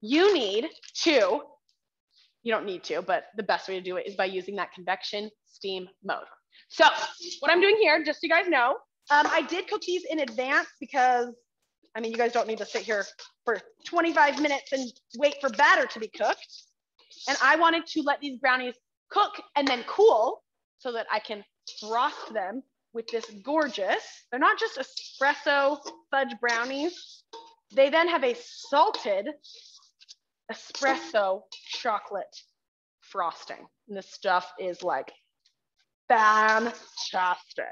you need to, you don't need to, but the best way to do it is by using that convection steam mode. So what I'm doing here, just so you guys know, I did cook these in advance because, I mean, you guys don't need to sit here for 25 minutes and wait for batter to be cooked. And I wanted to let these brownies cook and then cool so that I can frost them with this gorgeous, they're not just espresso fudge brownies. They then have a salted espresso chocolate frosting. And this stuff is like fantastic.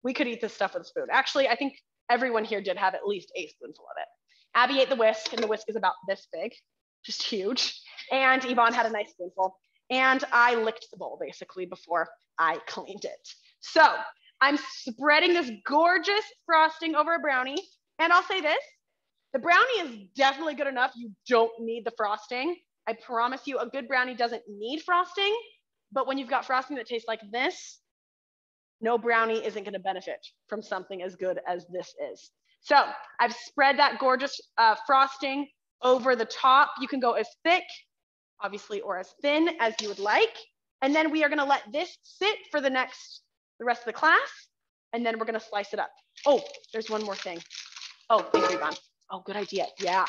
We could eat this stuff with a spoon. Actually, I think everyone here did have at least a spoonful of it. Abby ate the whisk, and the whisk is about this big, just huge. And Yvonne had a nice spoonful. And I licked the bowl basically before I cleaned it. So I'm spreading this gorgeous frosting over a brownie. And I'll say this, the brownie is definitely good enough. You don't need the frosting. I promise you, a good brownie doesn't need frosting. But when you've got frosting that tastes like this, no brownie isn't going to benefit from something as good as this is. So I've spread that gorgeous frosting over the top. You can go as thick, obviously, or as thin as you would like. And then we are going to let this sit for the rest of the class. And then we're going to slice it up. Oh, there's one more thing. Oh, thank you, Yvonne. Oh, good idea. Yeah,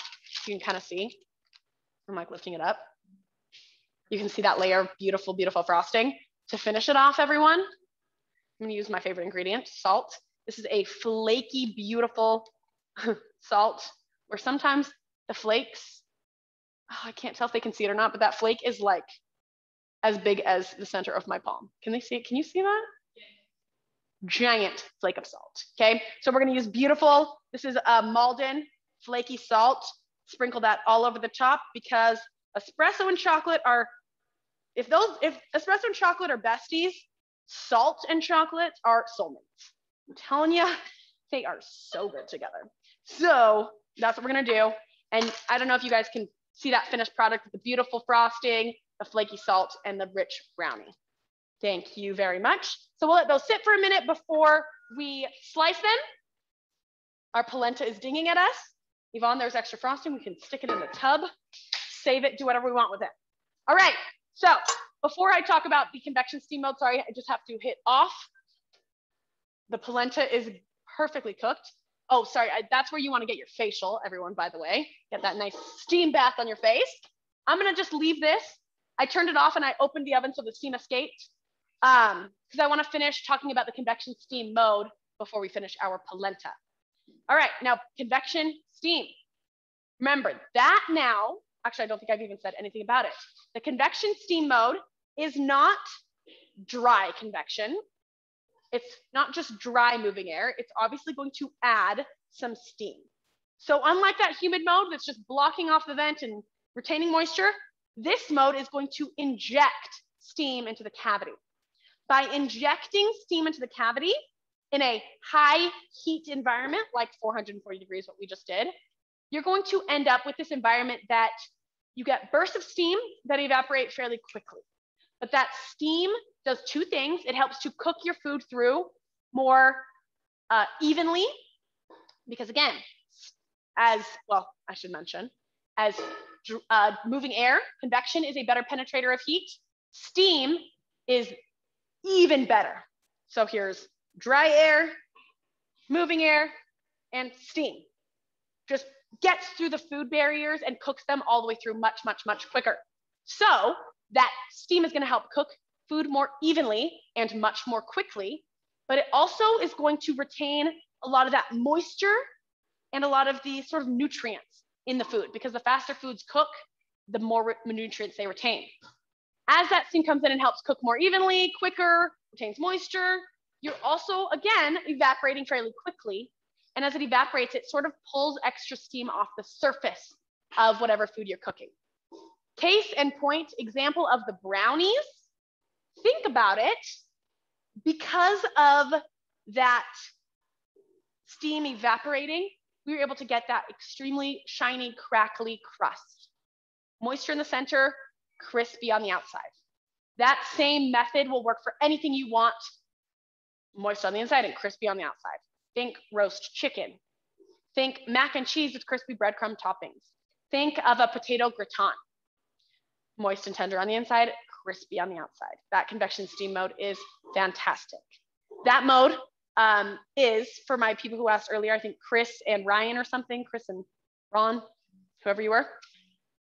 you can kind of see. I'm like lifting it up. You can see that layer of beautiful, beautiful frosting. To finish it off, everyone, I'm gonna use my favorite ingredient, salt. This is a flaky, beautiful salt where sometimes the flakes, oh, I can't tell if they can see it or not, but that flake is like as big as the center of my palm. Can they see it? Can you see that? Giant flake of salt, okay? So we're gonna use beautiful, this is a Malden flaky salt. Sprinkle that all over the top because espresso and chocolate are, if espresso and chocolate are besties, salt and chocolate are soulmates. I'm telling you, they are so good together. So that's what we're gonna do. And I don't know if you guys can see that finished product with the beautiful frosting, the flaky salt, and the rich brownie. Thank you very much. So we'll let those sit for a minute before we slice them. Our polenta is dinging at us. Yvonne, there's extra frosting. We can stick it in the tub, save it, do whatever we want with it. All right, so before I talk about the convection steam mode, sorry, I just have to hit off. The polenta is perfectly cooked. Oh, sorry, that's where you want to get your facial, everyone, by the way. Get that nice steam bath on your face. I'm gonna just leave this. I turned it off and I opened the oven so the steam escaped because I want to finish talking about the convection steam mode before we finish our polenta. All right, now convection steam. Remember that now, actually, I don't think I've even said anything about it. The convection steam mode is not dry convection. It's not just dry moving air. It's obviously going to add some steam. So unlike that humid mode that's just blocking off the vent and retaining moisture, this mode is going to inject steam into the cavity. By injecting steam into the cavity in a high heat environment, like 440 degrees, what we just did, you're going to end up with this environment that you get bursts of steam that evaporate fairly quickly. But that steam does two things. It helps to cook your food through more evenly, because again, as well, I should mention, as moving air, convection is a better penetrator of heat. Steam is even better. So here's dry air, moving air, and steam. Just gets through the food barriers and cooks them all the way through much, much, much quicker. So that steam is going to help cook food more evenly and much more quickly, but it also is going to retain a lot of that moisture and a lot of the sort of nutrients in the food, because the faster foods cook, the more nutrients they retain. As that steam comes in and helps cook more evenly, quicker, retains moisture, you're also, again, evaporating fairly quickly. And as it evaporates, it sort of pulls extra steam off the surface of whatever food you're cooking. Case in point, example of the brownies. Think about it. Because of that steam evaporating, we were able to get that extremely shiny, crackly crust. Moisture in the center, crispy on the outside. That same method will work for anything you want. Moist on the inside and crispy on the outside. Think roast chicken. Think mac and cheese with crispy breadcrumb toppings. Think of a potato gratin. Moist and tender on the inside, crispy on the outside. That convection steam mode is fantastic. That mode is, for my people who asked earlier, I think Chris and Ryan or something, Chris and Ron, whoever you were,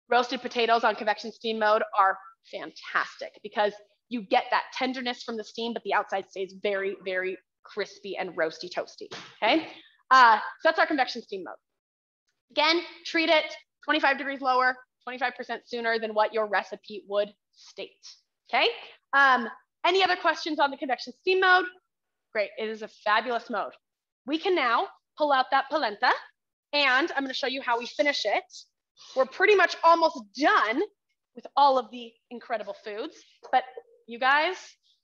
roasted potatoes on convection steam mode are fantastic because you get that tenderness from the steam, but the outside stays very, very crispy and roasty toasty, okay? So that's our convection steam mode. Again, treat it 25 degrees lower, 25% sooner than what your recipe would state, okay? Any other questions on the convection steam mode? Great, it is a fabulous mode. We can now pull out that polenta, and I'm gonna show you how we finish it. We're pretty much almost done with all of the incredible foods, but you guys,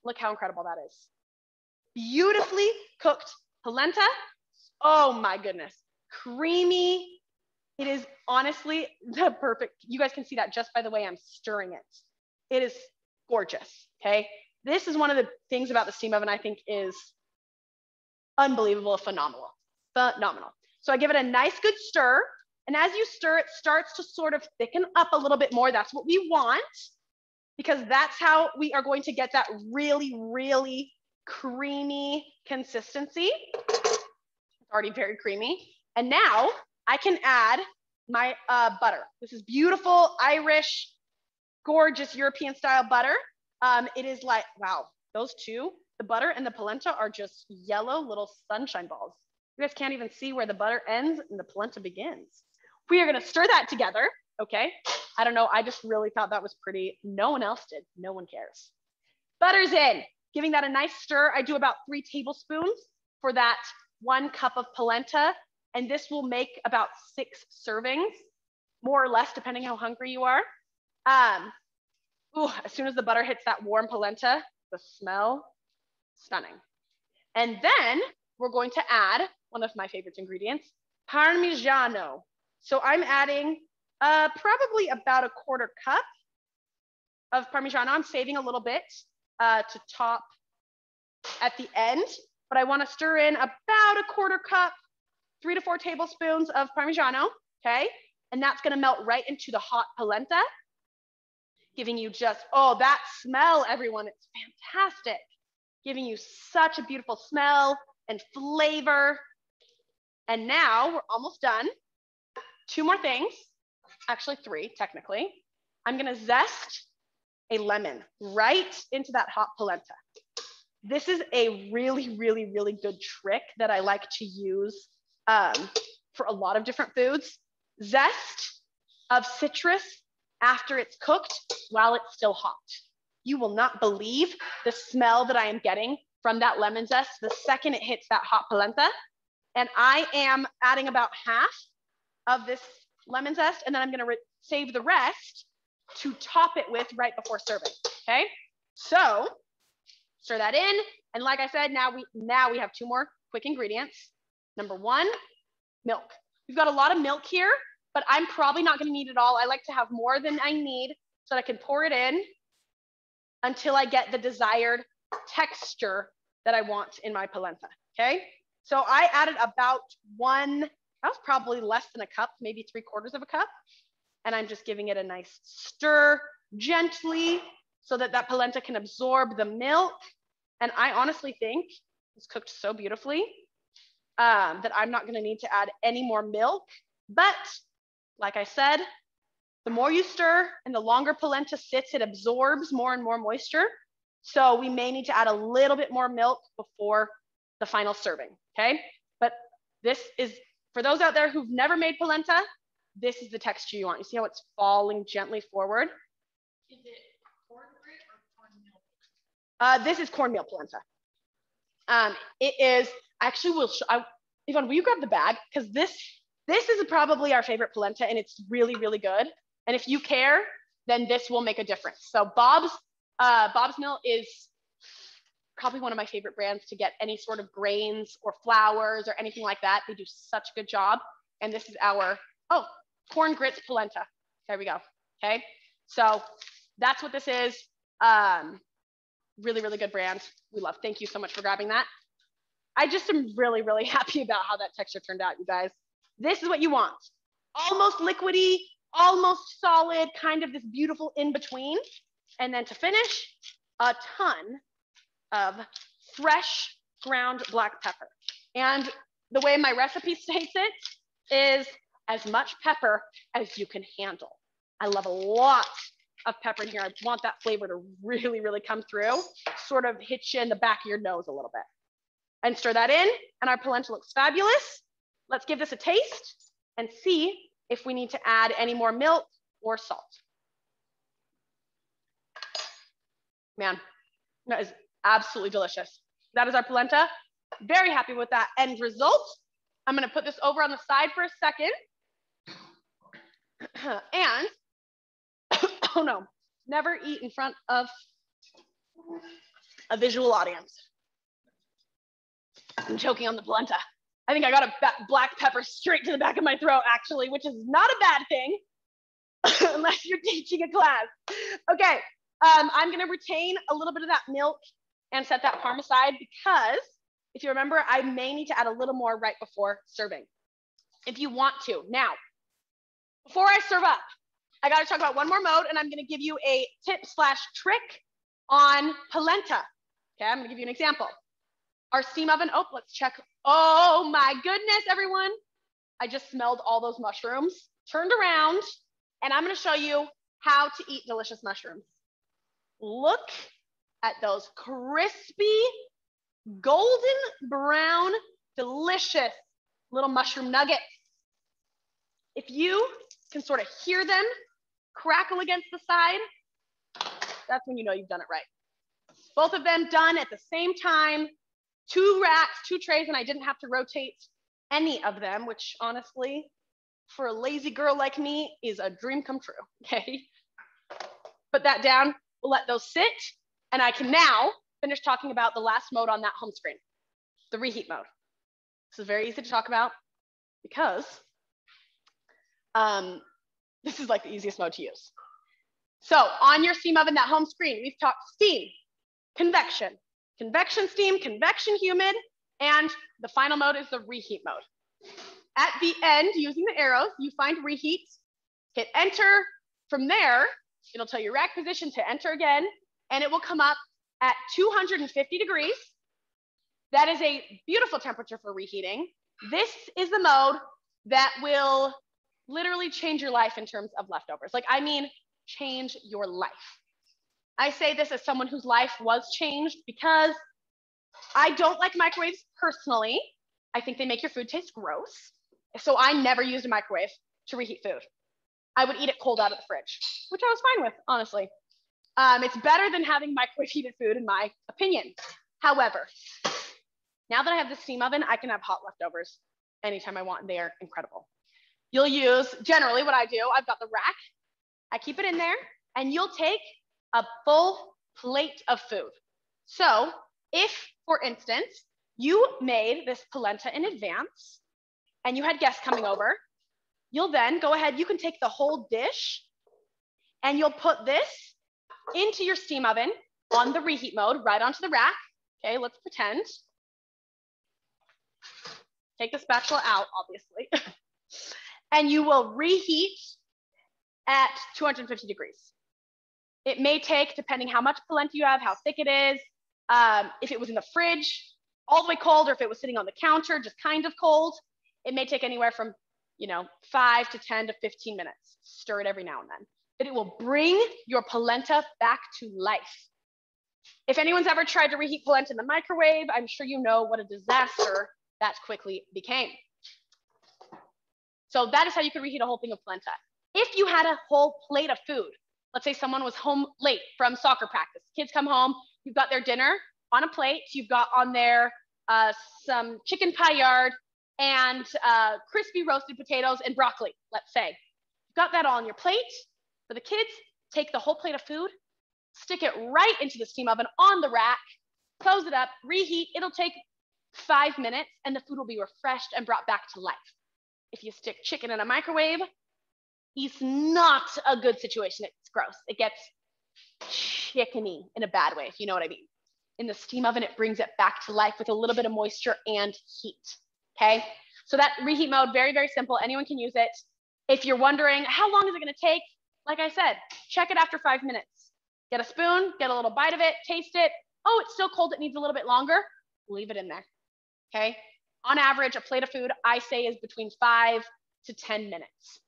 look how incredible that is. Beautifully cooked polenta. Oh my goodness, creamy. It is honestly the perfect, you guys can see that just by the way I'm stirring it. It is gorgeous, okay? This is one of the things about the steam oven I think is unbelievable, phenomenal. So I give it a nice good stir, and as you stir, it starts to sort of thicken up a little bit more. That's what we want, because that's how we are going to get that really, really creamy consistency. It's already very creamy. And now I can add my butter. This is beautiful, Irish, gorgeous European style butter. It is like, wow, those two, the butter and the polenta are just yellow little sunshine balls. You guys can't even see where the butter ends and the polenta begins. We are gonna stir that together, okay? I don't know, I just really thought that was pretty. No one else did, no one cares. Butter's in, giving that a nice stir. I do about 3 tablespoons for that 1 cup of polenta, and this will make about 6 servings, more or less, depending how hungry you are. Ooh, as soon as the butter hits that warm polenta, the smell, stunning. And then we're going to add one of my favorite ingredients, Parmigiano. So I'm adding probably about a 1/4 cup of Parmigiano. I'm saving a little bit to top at the end, but I want to stir in about a 1/4 cup, 3 to 4 tablespoons of Parmigiano, okay? And that's gonna melt right into the hot polenta, giving you just, oh, that smell, everyone, it's fantastic. Giving you such a beautiful smell and flavor. And now we're almost done. 2 more things, actually 3 technically. I'm gonna zest a lemon right into that hot polenta. This is a really, really, really good trick that I like to use for a lot of different foods. Zest of citrus after it's cooked while it's still hot. You will not believe the smell that I am getting from that lemon zest the second it hits that hot polenta. And I am adding about half of this lemon zest, and then I'm gonna save the rest to top it with right before serving, okay? So, stir that in, and like I said, now we have 2 more quick ingredients. Number 1, milk. We've got a lot of milk here, but I'm probably not gonna need it all. I like to have more than I need so that I can pour it in until I get the desired texture that I want in my polenta, okay? So I added about 1, that was probably less than a cup, maybe 3/4 of a cup. And I'm just giving it a nice stir gently so that that polenta can absorb the milk. And I honestly think it's cooked so beautifully that I'm not gonna need to add any more milk. But like I said, the more you stir and the longer polenta sits, it absorbs more and more moisture. So we may need to add a little bit more milk before the final serving, okay? But this is, for those out there who've never made polenta, this is the texture you want. You see how it's falling gently forward? Is it corn grit or cornmeal? This is cornmeal polenta. It is, actually, Yvonne, will you grab the bag? Because this is probably our favorite polenta, and it's really, really good. And if you care, then this will make a difference. So Bob's Mill is probably one of my favorite brands to get any sort of grains or flours or anything like that. They do such a good job. And this is our, corn grits polenta. There we go, okay? So that's what this is. Really, really good brand. We love, thank you so much for grabbing that. I just am really, really happy about how that texture turned out, you guys. This is what you want. Almost liquidy, almost solid, kind of this beautiful in between. And then to finish, a ton of fresh ground black pepper. And the way my recipe states it is as much pepper as you can handle. I love a lot of pepper in here. I want that flavor to really, really come through, sort of hit you in the back of your nose a little bit. And stir that in, and our polenta looks fabulous. Let's give this a taste and see if we need to add any more milk or salt. Man, that is absolutely delicious. That is our polenta. Very happy with that end result. I'm gonna put this over on the side for a second. And, oh no, never eat in front of a visual audience. I'm choking on the polenta. I think I got a black pepper straight to the back of my throat, actually, which is not a bad thing, unless you're teaching a class. Okay, I'm gonna retain a little bit of that milk and set that parm aside because if you remember, I may need to add a little more right before serving, if you want to. Now, before I serve up, I gotta talk about one more mode, and I'm gonna give you a tip/trick on polenta. Okay, I'm gonna give you an example. Our steam oven, let's check. Oh my goodness, everyone. I just smelled all those mushrooms, turned around, and I'm gonna show you how to eat delicious mushrooms. Look at those crispy, golden brown, delicious little mushroom nuggets. If you can sort of hear them crackle against the side, that's when you know you've done it right. Both of them done at the same time, 2 racks, 2 trays, and I didn't have to rotate any of them, which honestly, for a lazy girl like me, is a dream come true, okay? Put that down, we'll let those sit, and I can now finish talking about the last mode on that home screen, the reheat mode. This is very easy to talk about because this is like the easiest mode to use. So on your steam oven, that home screen, we've talked steam, convection, convection steam, convection humid, and the final mode is the reheat mode. At the end, using the arrows, you find reheat, hit enter. From there, it'll tell you rack position to enter again, and it will come up at 250 degrees. That is a beautiful temperature for reheating. This is the mode that will literally change your life in terms of leftovers. Like, I mean, change your life. I say this as someone whose life was changed because I don't like microwaves personally. I think they make your food taste gross. So I never used a microwave to reheat food. I would eat it cold out of the fridge, which I was fine with, honestly. It's better than having microwave heated food in my opinion. However, now that I have the steam oven, I can have hot leftovers anytime I want, and they are incredible. You'll use, generally what I do, I've got the rack, I keep it in there, and you'll take a full plate of food. So if, for instance, you made this polenta in advance and you had guests coming over, you'll then go ahead, you can take the whole dish and you'll put this into your steam oven on the reheat mode, right onto the rack. Okay, let's pretend. Take the spatula out, obviously. And you will reheat at 250 degrees. It may take, depending how much polenta you have, how thick it is, if it was in the fridge, all the way cold, or if it was sitting on the counter, just kind of cold, it may take anywhere from 5 to 10 to 15 minutes. Stir it every now and then. But it will bring your polenta back to life. If anyone's ever tried to reheat polenta in the microwave, I'm sure you know what a disaster that quickly became. So that is how you could reheat a whole thing of polenta. If you had a whole plate of food, let's say someone was home late from soccer practice, kids come home, you've got their dinner on a plate, you've got on there some chicken paillard and crispy roasted potatoes and broccoli, let's say. You've got that all on your plate. For the kids, take the whole plate of food, stick it right into the steam oven on the rack, close it up, reheat. It'll take 5 minutes and the food will be refreshed and brought back to life. If you stick chicken in a microwave, it's not a good situation. It's gross. It gets chickeny in a bad way, if you know what I mean. In the steam oven, it brings it back to life with a little bit of moisture and heat, okay? So that reheat mode, very, very simple. Anyone can use it. If you're wondering, how long is it gonna take? Like I said, check it after 5 minutes. Get a spoon, get a little bite of it, taste it. Oh, it's still cold, it needs a little bit longer. Leave it in there, okay? On average, a plate of food, I say, is between 5 to 10 minutes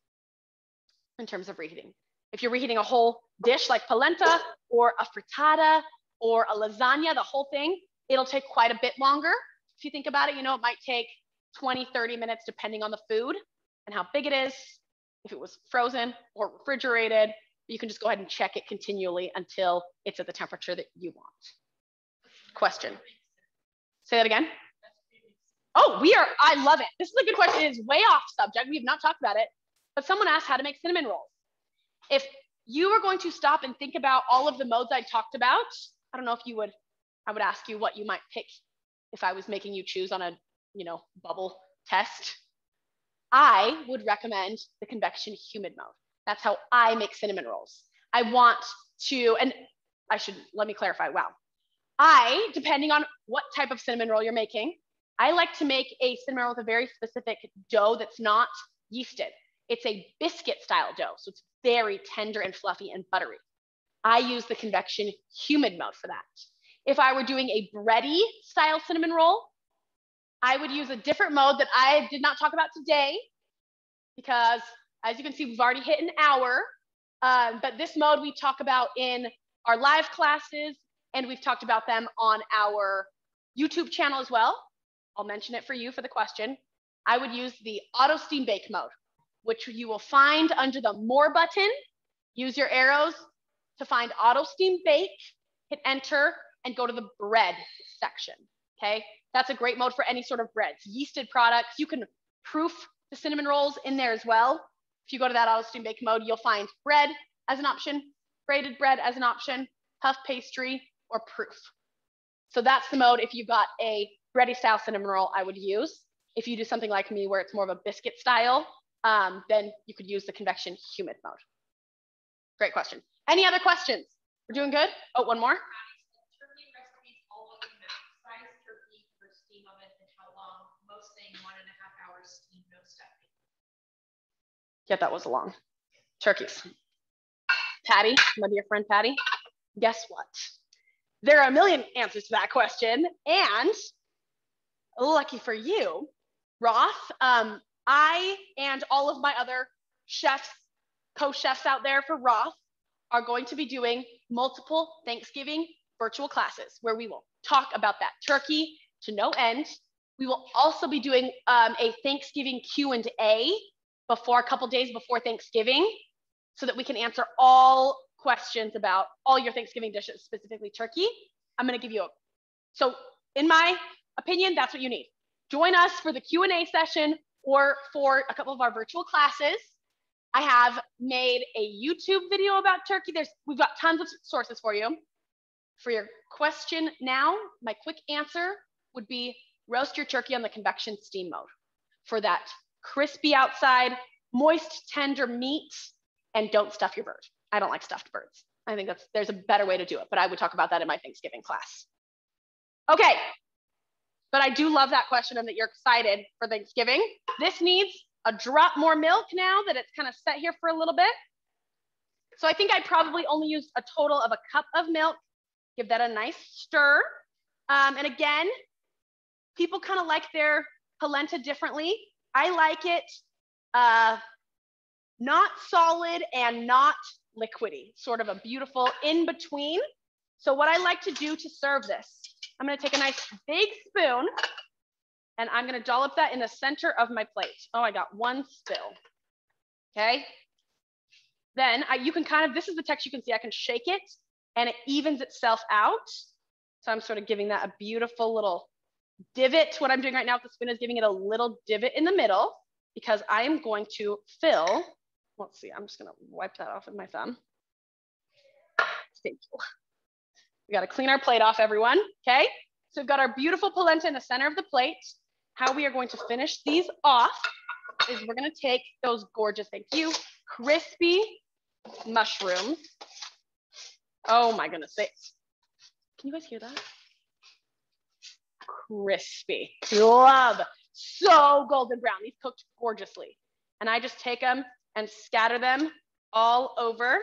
in terms of reheating. If you're reheating a whole dish like polenta or a frittata or a lasagna, the whole thing, it'll take quite a bit longer. If you think about it, you know, it might take 20, 30 minutes depending on the food and how big it is. If it was frozen or refrigerated, you can just go ahead and check it continually until it's at the temperature that you want. Question. Say that again. Oh, I love it. This is a good question. It is way off subject. We have not talked about it, but someone asked how to make cinnamon rolls. If you were going to stop and think about all of the modes I talked about, I don't know if you would, I would ask you what you might pick if I was making you choose on a, bubble test. I would recommend the Convection Humid mode. That's how I make cinnamon rolls. I want to, and let me clarify, wow. Depending on what type of cinnamon roll you're making, I like to make a cinnamon roll with a very specific dough that's not yeasted. It's a biscuit style dough, so it's very tender and fluffy and buttery. I use the Convection Humid mode for that. If I were doing a bready style cinnamon roll, I would use a different mode that I did not talk about today because, as you can see, we've already hit an hour. But this mode we talk about in our live classes, and we've talked about them on our YouTube channel as well. I'll mention it for you for the question. I would use the auto steam bake mode, which you will find under the more button. Use your arrows to find auto steam bake, hit enter, and go to the bread section, okay? That's a great mode for any sort of breads, yeasted products. You can proof the cinnamon rolls in there as well. If you go to that auto steam bake mode, you'll find bread as an option, braided bread as an option, puff pastry, or proof. So that's the mode if you've got a bready style cinnamon roll I would use. If you do something like me where it's more of a biscuit style, then you could use the Convection Humid mode. Great question. Any other questions? We're doing good? Oh, one more. Turkey recipes all over the map. Size turkey for steam oven and how long? Most saying 1.5 hours steam, no stuffing. Yeah, that was long. Turkeys. Patty, my dear friend Patty, guess what? There are a million answers to that question, and lucky for you, Roth, I and all of my other chefs, co-chefs out there for Roth are going to be doing multiple Thanksgiving virtual classes where we will talk about that turkey to no end. We will also be doing a Thanksgiving Q&A a couple days before Thanksgiving so that we can answer all questions about all your Thanksgiving dishes, specifically turkey. I'm gonna give you so in my opinion, that's what you need. Join us for the Q&A session or for a couple of our virtual classes. I have made a YouTube video about turkey. We've got tons of sources for you. For your question now, my quick answer would be roast your turkey on the Convection Steam mode for that crispy outside, moist, tender meat, and don't stuff your bird. I don't like stuffed birds. I think there's a better way to do it, but I would talk about that in my Thanksgiving class. Okay, but I do love that question and that you're excited for Thanksgiving. This needs a drop more milk now that it's kind of set here for a little bit. So I think I probably only used a total of a cup of milk. Give that a nice stir. And again, people kind of like their polenta differently. I like it not solid and not liquidy, sort of a beautiful in between. So what I like to do to serve this, I'm gonna take a nice big spoon and I'm gonna dollop that in the center of my plate. Oh, I got one spill, okay? Then you can kind of, this is the texture you can see, I can shake it and it evens itself out. So I'm sort of giving that a beautiful little divot. What I'm doing right now with the spoon is giving it a little divot in the middle because I am going to fill, let's see, I'm just gonna wipe that off with my thumb. Thank you. We gotta clean our plate off, everyone, okay? So we've got our beautiful polenta in the center of the plate. How we are going to finish these off is we're gonna take those gorgeous, thank you, crispy mushrooms. Oh my goodness sakes. Can you guys hear that? Crispy, love. So golden brown, these cooked gorgeously. And I just take them and scatter them all over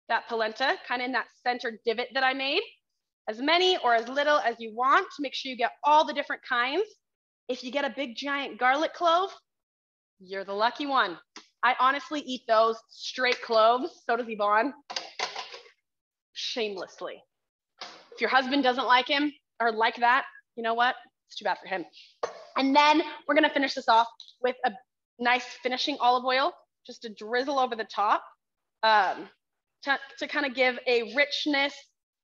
that polenta, kind of in that center divot that I made. As many or as little as you want to make sure you get all the different kinds. If you get a big giant garlic clove, you're the lucky one. I honestly eat those straight cloves, so does Yvonne, shamelessly. If your husband doesn't like him or like that, you know what? It's too bad for him. And then we're gonna finish this off with a nice finishing olive oil, just to drizzle over the top to kind of give a richness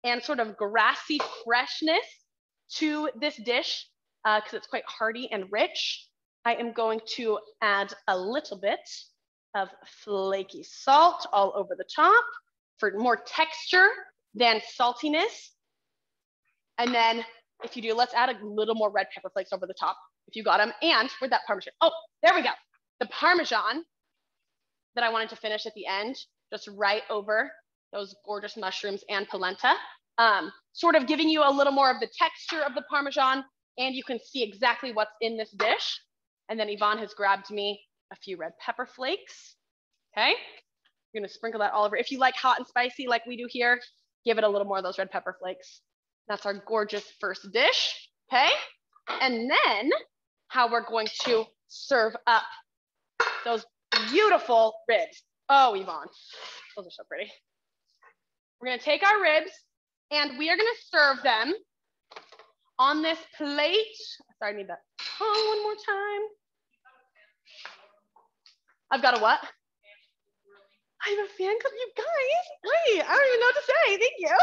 and sort of grassy freshness to this dish because it's quite hearty and rich. I am going to add a little bit of flaky salt all over the top for more texture than saltiness. And then if you do, let's add a little more red pepper flakes over the top if you got them. And with that Parmesan, oh, there we go. The Parmesan that I wanted to finish at the end, just right over those gorgeous mushrooms and polenta, sort of giving you a little more of the texture of the Parmesan, and you can see exactly what's in this dish. And then Yvonne has grabbed me a few red pepper flakes, okay? You're gonna sprinkle that all over. If you like hot and spicy like we do here, give it a little more of those red pepper flakes. That's our gorgeous first dish, okay? And then how we're going to serve up those beautiful ribs. Oh, Yvonne, those are so pretty. We're gonna take our ribs and we are gonna serve them on this plate. Sorry, I need that. Oh, one more time. I've got a what? I have a fan club, you guys. Wait, I don't even know what to say. Thank you.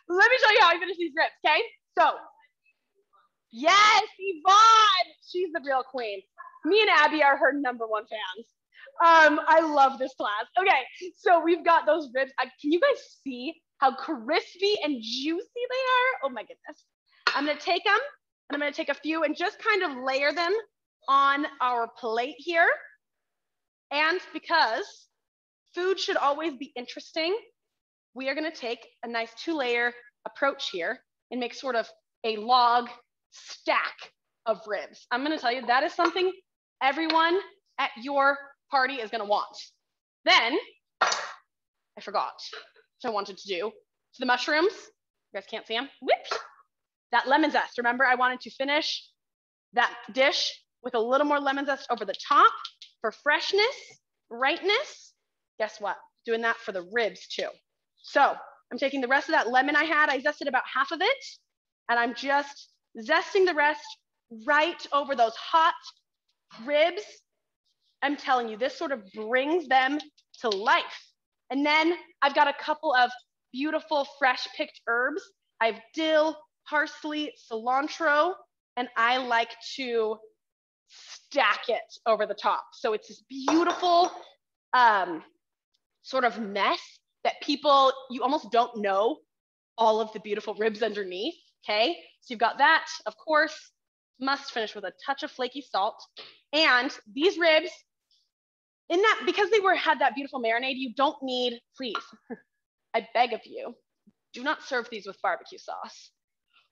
Let me show you how I finish these ribs, okay? So, yes, Yvonne, she's the real queen. Me and Abby are her #1 fans. I love this class. Okay, so we've got those ribs. Can you guys see how crispy and juicy they are? Oh my goodness. I'm gonna take them and I'm gonna take a few and just kind of layer them on our plate here. And because food should always be interesting, we are gonna take a nice 2-layer approach here and make sort of a log stack of ribs. I'm gonna tell you, that is something everyone at your party is gonna want. Then, I forgot what I wanted to do. So the mushrooms, you guys can't see them, whoops. That lemon zest, remember I wanted to finish that dish with a little more lemon zest over the top for freshness, brightness. Guess what? Doing that for the ribs too. So I'm taking the rest of that lemon I had, I zested about half of it, and I'm just zesting the rest right over those hot ribs. I'm telling you, this sort of brings them to life. And then I've got a couple of beautiful fresh picked herbs. I have dill, parsley, cilantro, and I like to stack it over the top. So it's this beautiful sort of mess that people, you almost don't know all of the beautiful ribs underneath, okay? So you've got that, of course, must finish with a touch of flaky salt. And these ribs, in that, because they had that beautiful marinade, you don't need, please, I beg of you, do not serve these with barbecue sauce,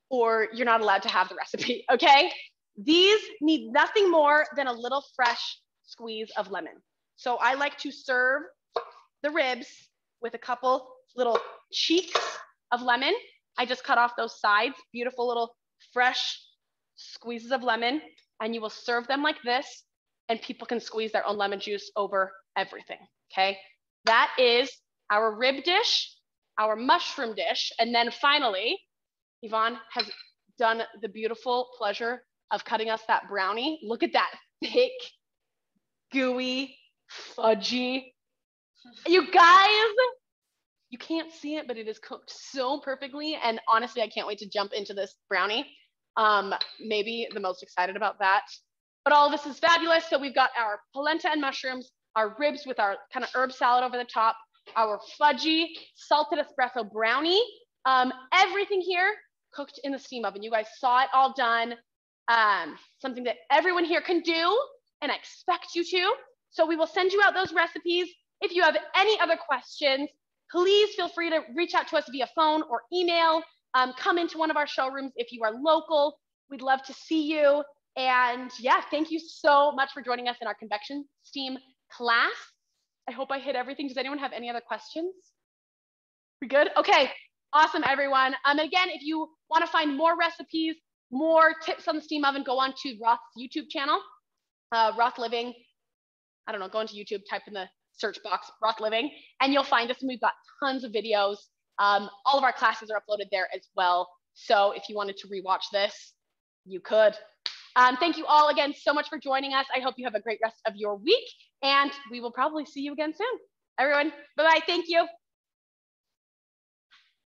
or you're not allowed to have the recipe, okay? These need nothing more than a little fresh squeeze of lemon. So I like to serve the ribs with a couple little cheeks of lemon. I just cut off those sides, beautiful little fresh squeezes of lemon, and you will serve them like this, and people can squeeze their own lemon juice over everything, okay? That is our rib dish. our mushroom dish. And then finally, Yvonne has done the beautiful pleasure of cutting us that brownie. Look at that thick, gooey, fudgy. You guys, you can't see it, but it is cooked so perfectly. And honestly, I can't wait to jump into this brownie. Maybe the most excited about that. But all of this is fabulous. So we've got our polenta and mushrooms, our ribs with our kind of herb salad over the top, our fudgy salted espresso brownie. Everything here cooked in the steam oven. You guys saw it all done. Something that everyone here can do, and I expect you to. So we will send you out those recipes. If you have any other questions, please feel free to reach out to us via phone or email. Come into one of our showrooms if you are local. We'd love to see you. And yeah, thank you so much for joining us in our convection steam class. I hope I hit everything. Does anyone have any other questions? We good? Okay, awesome, everyone. Again, if you want to find more recipes, more tips on the steam oven, go on to Roth's YouTube channel, Roth Living. I don't know, go into YouTube, type in the search box, Roth Living, and you'll find us. And we've got tons of videos. All of our classes are uploaded there as well. So if you wanted to rewatch this, you could. Thank you all again so much for joining us. I hope you have a great rest of your week, and we will probably see you again soon. Everyone, bye-bye. Thank you.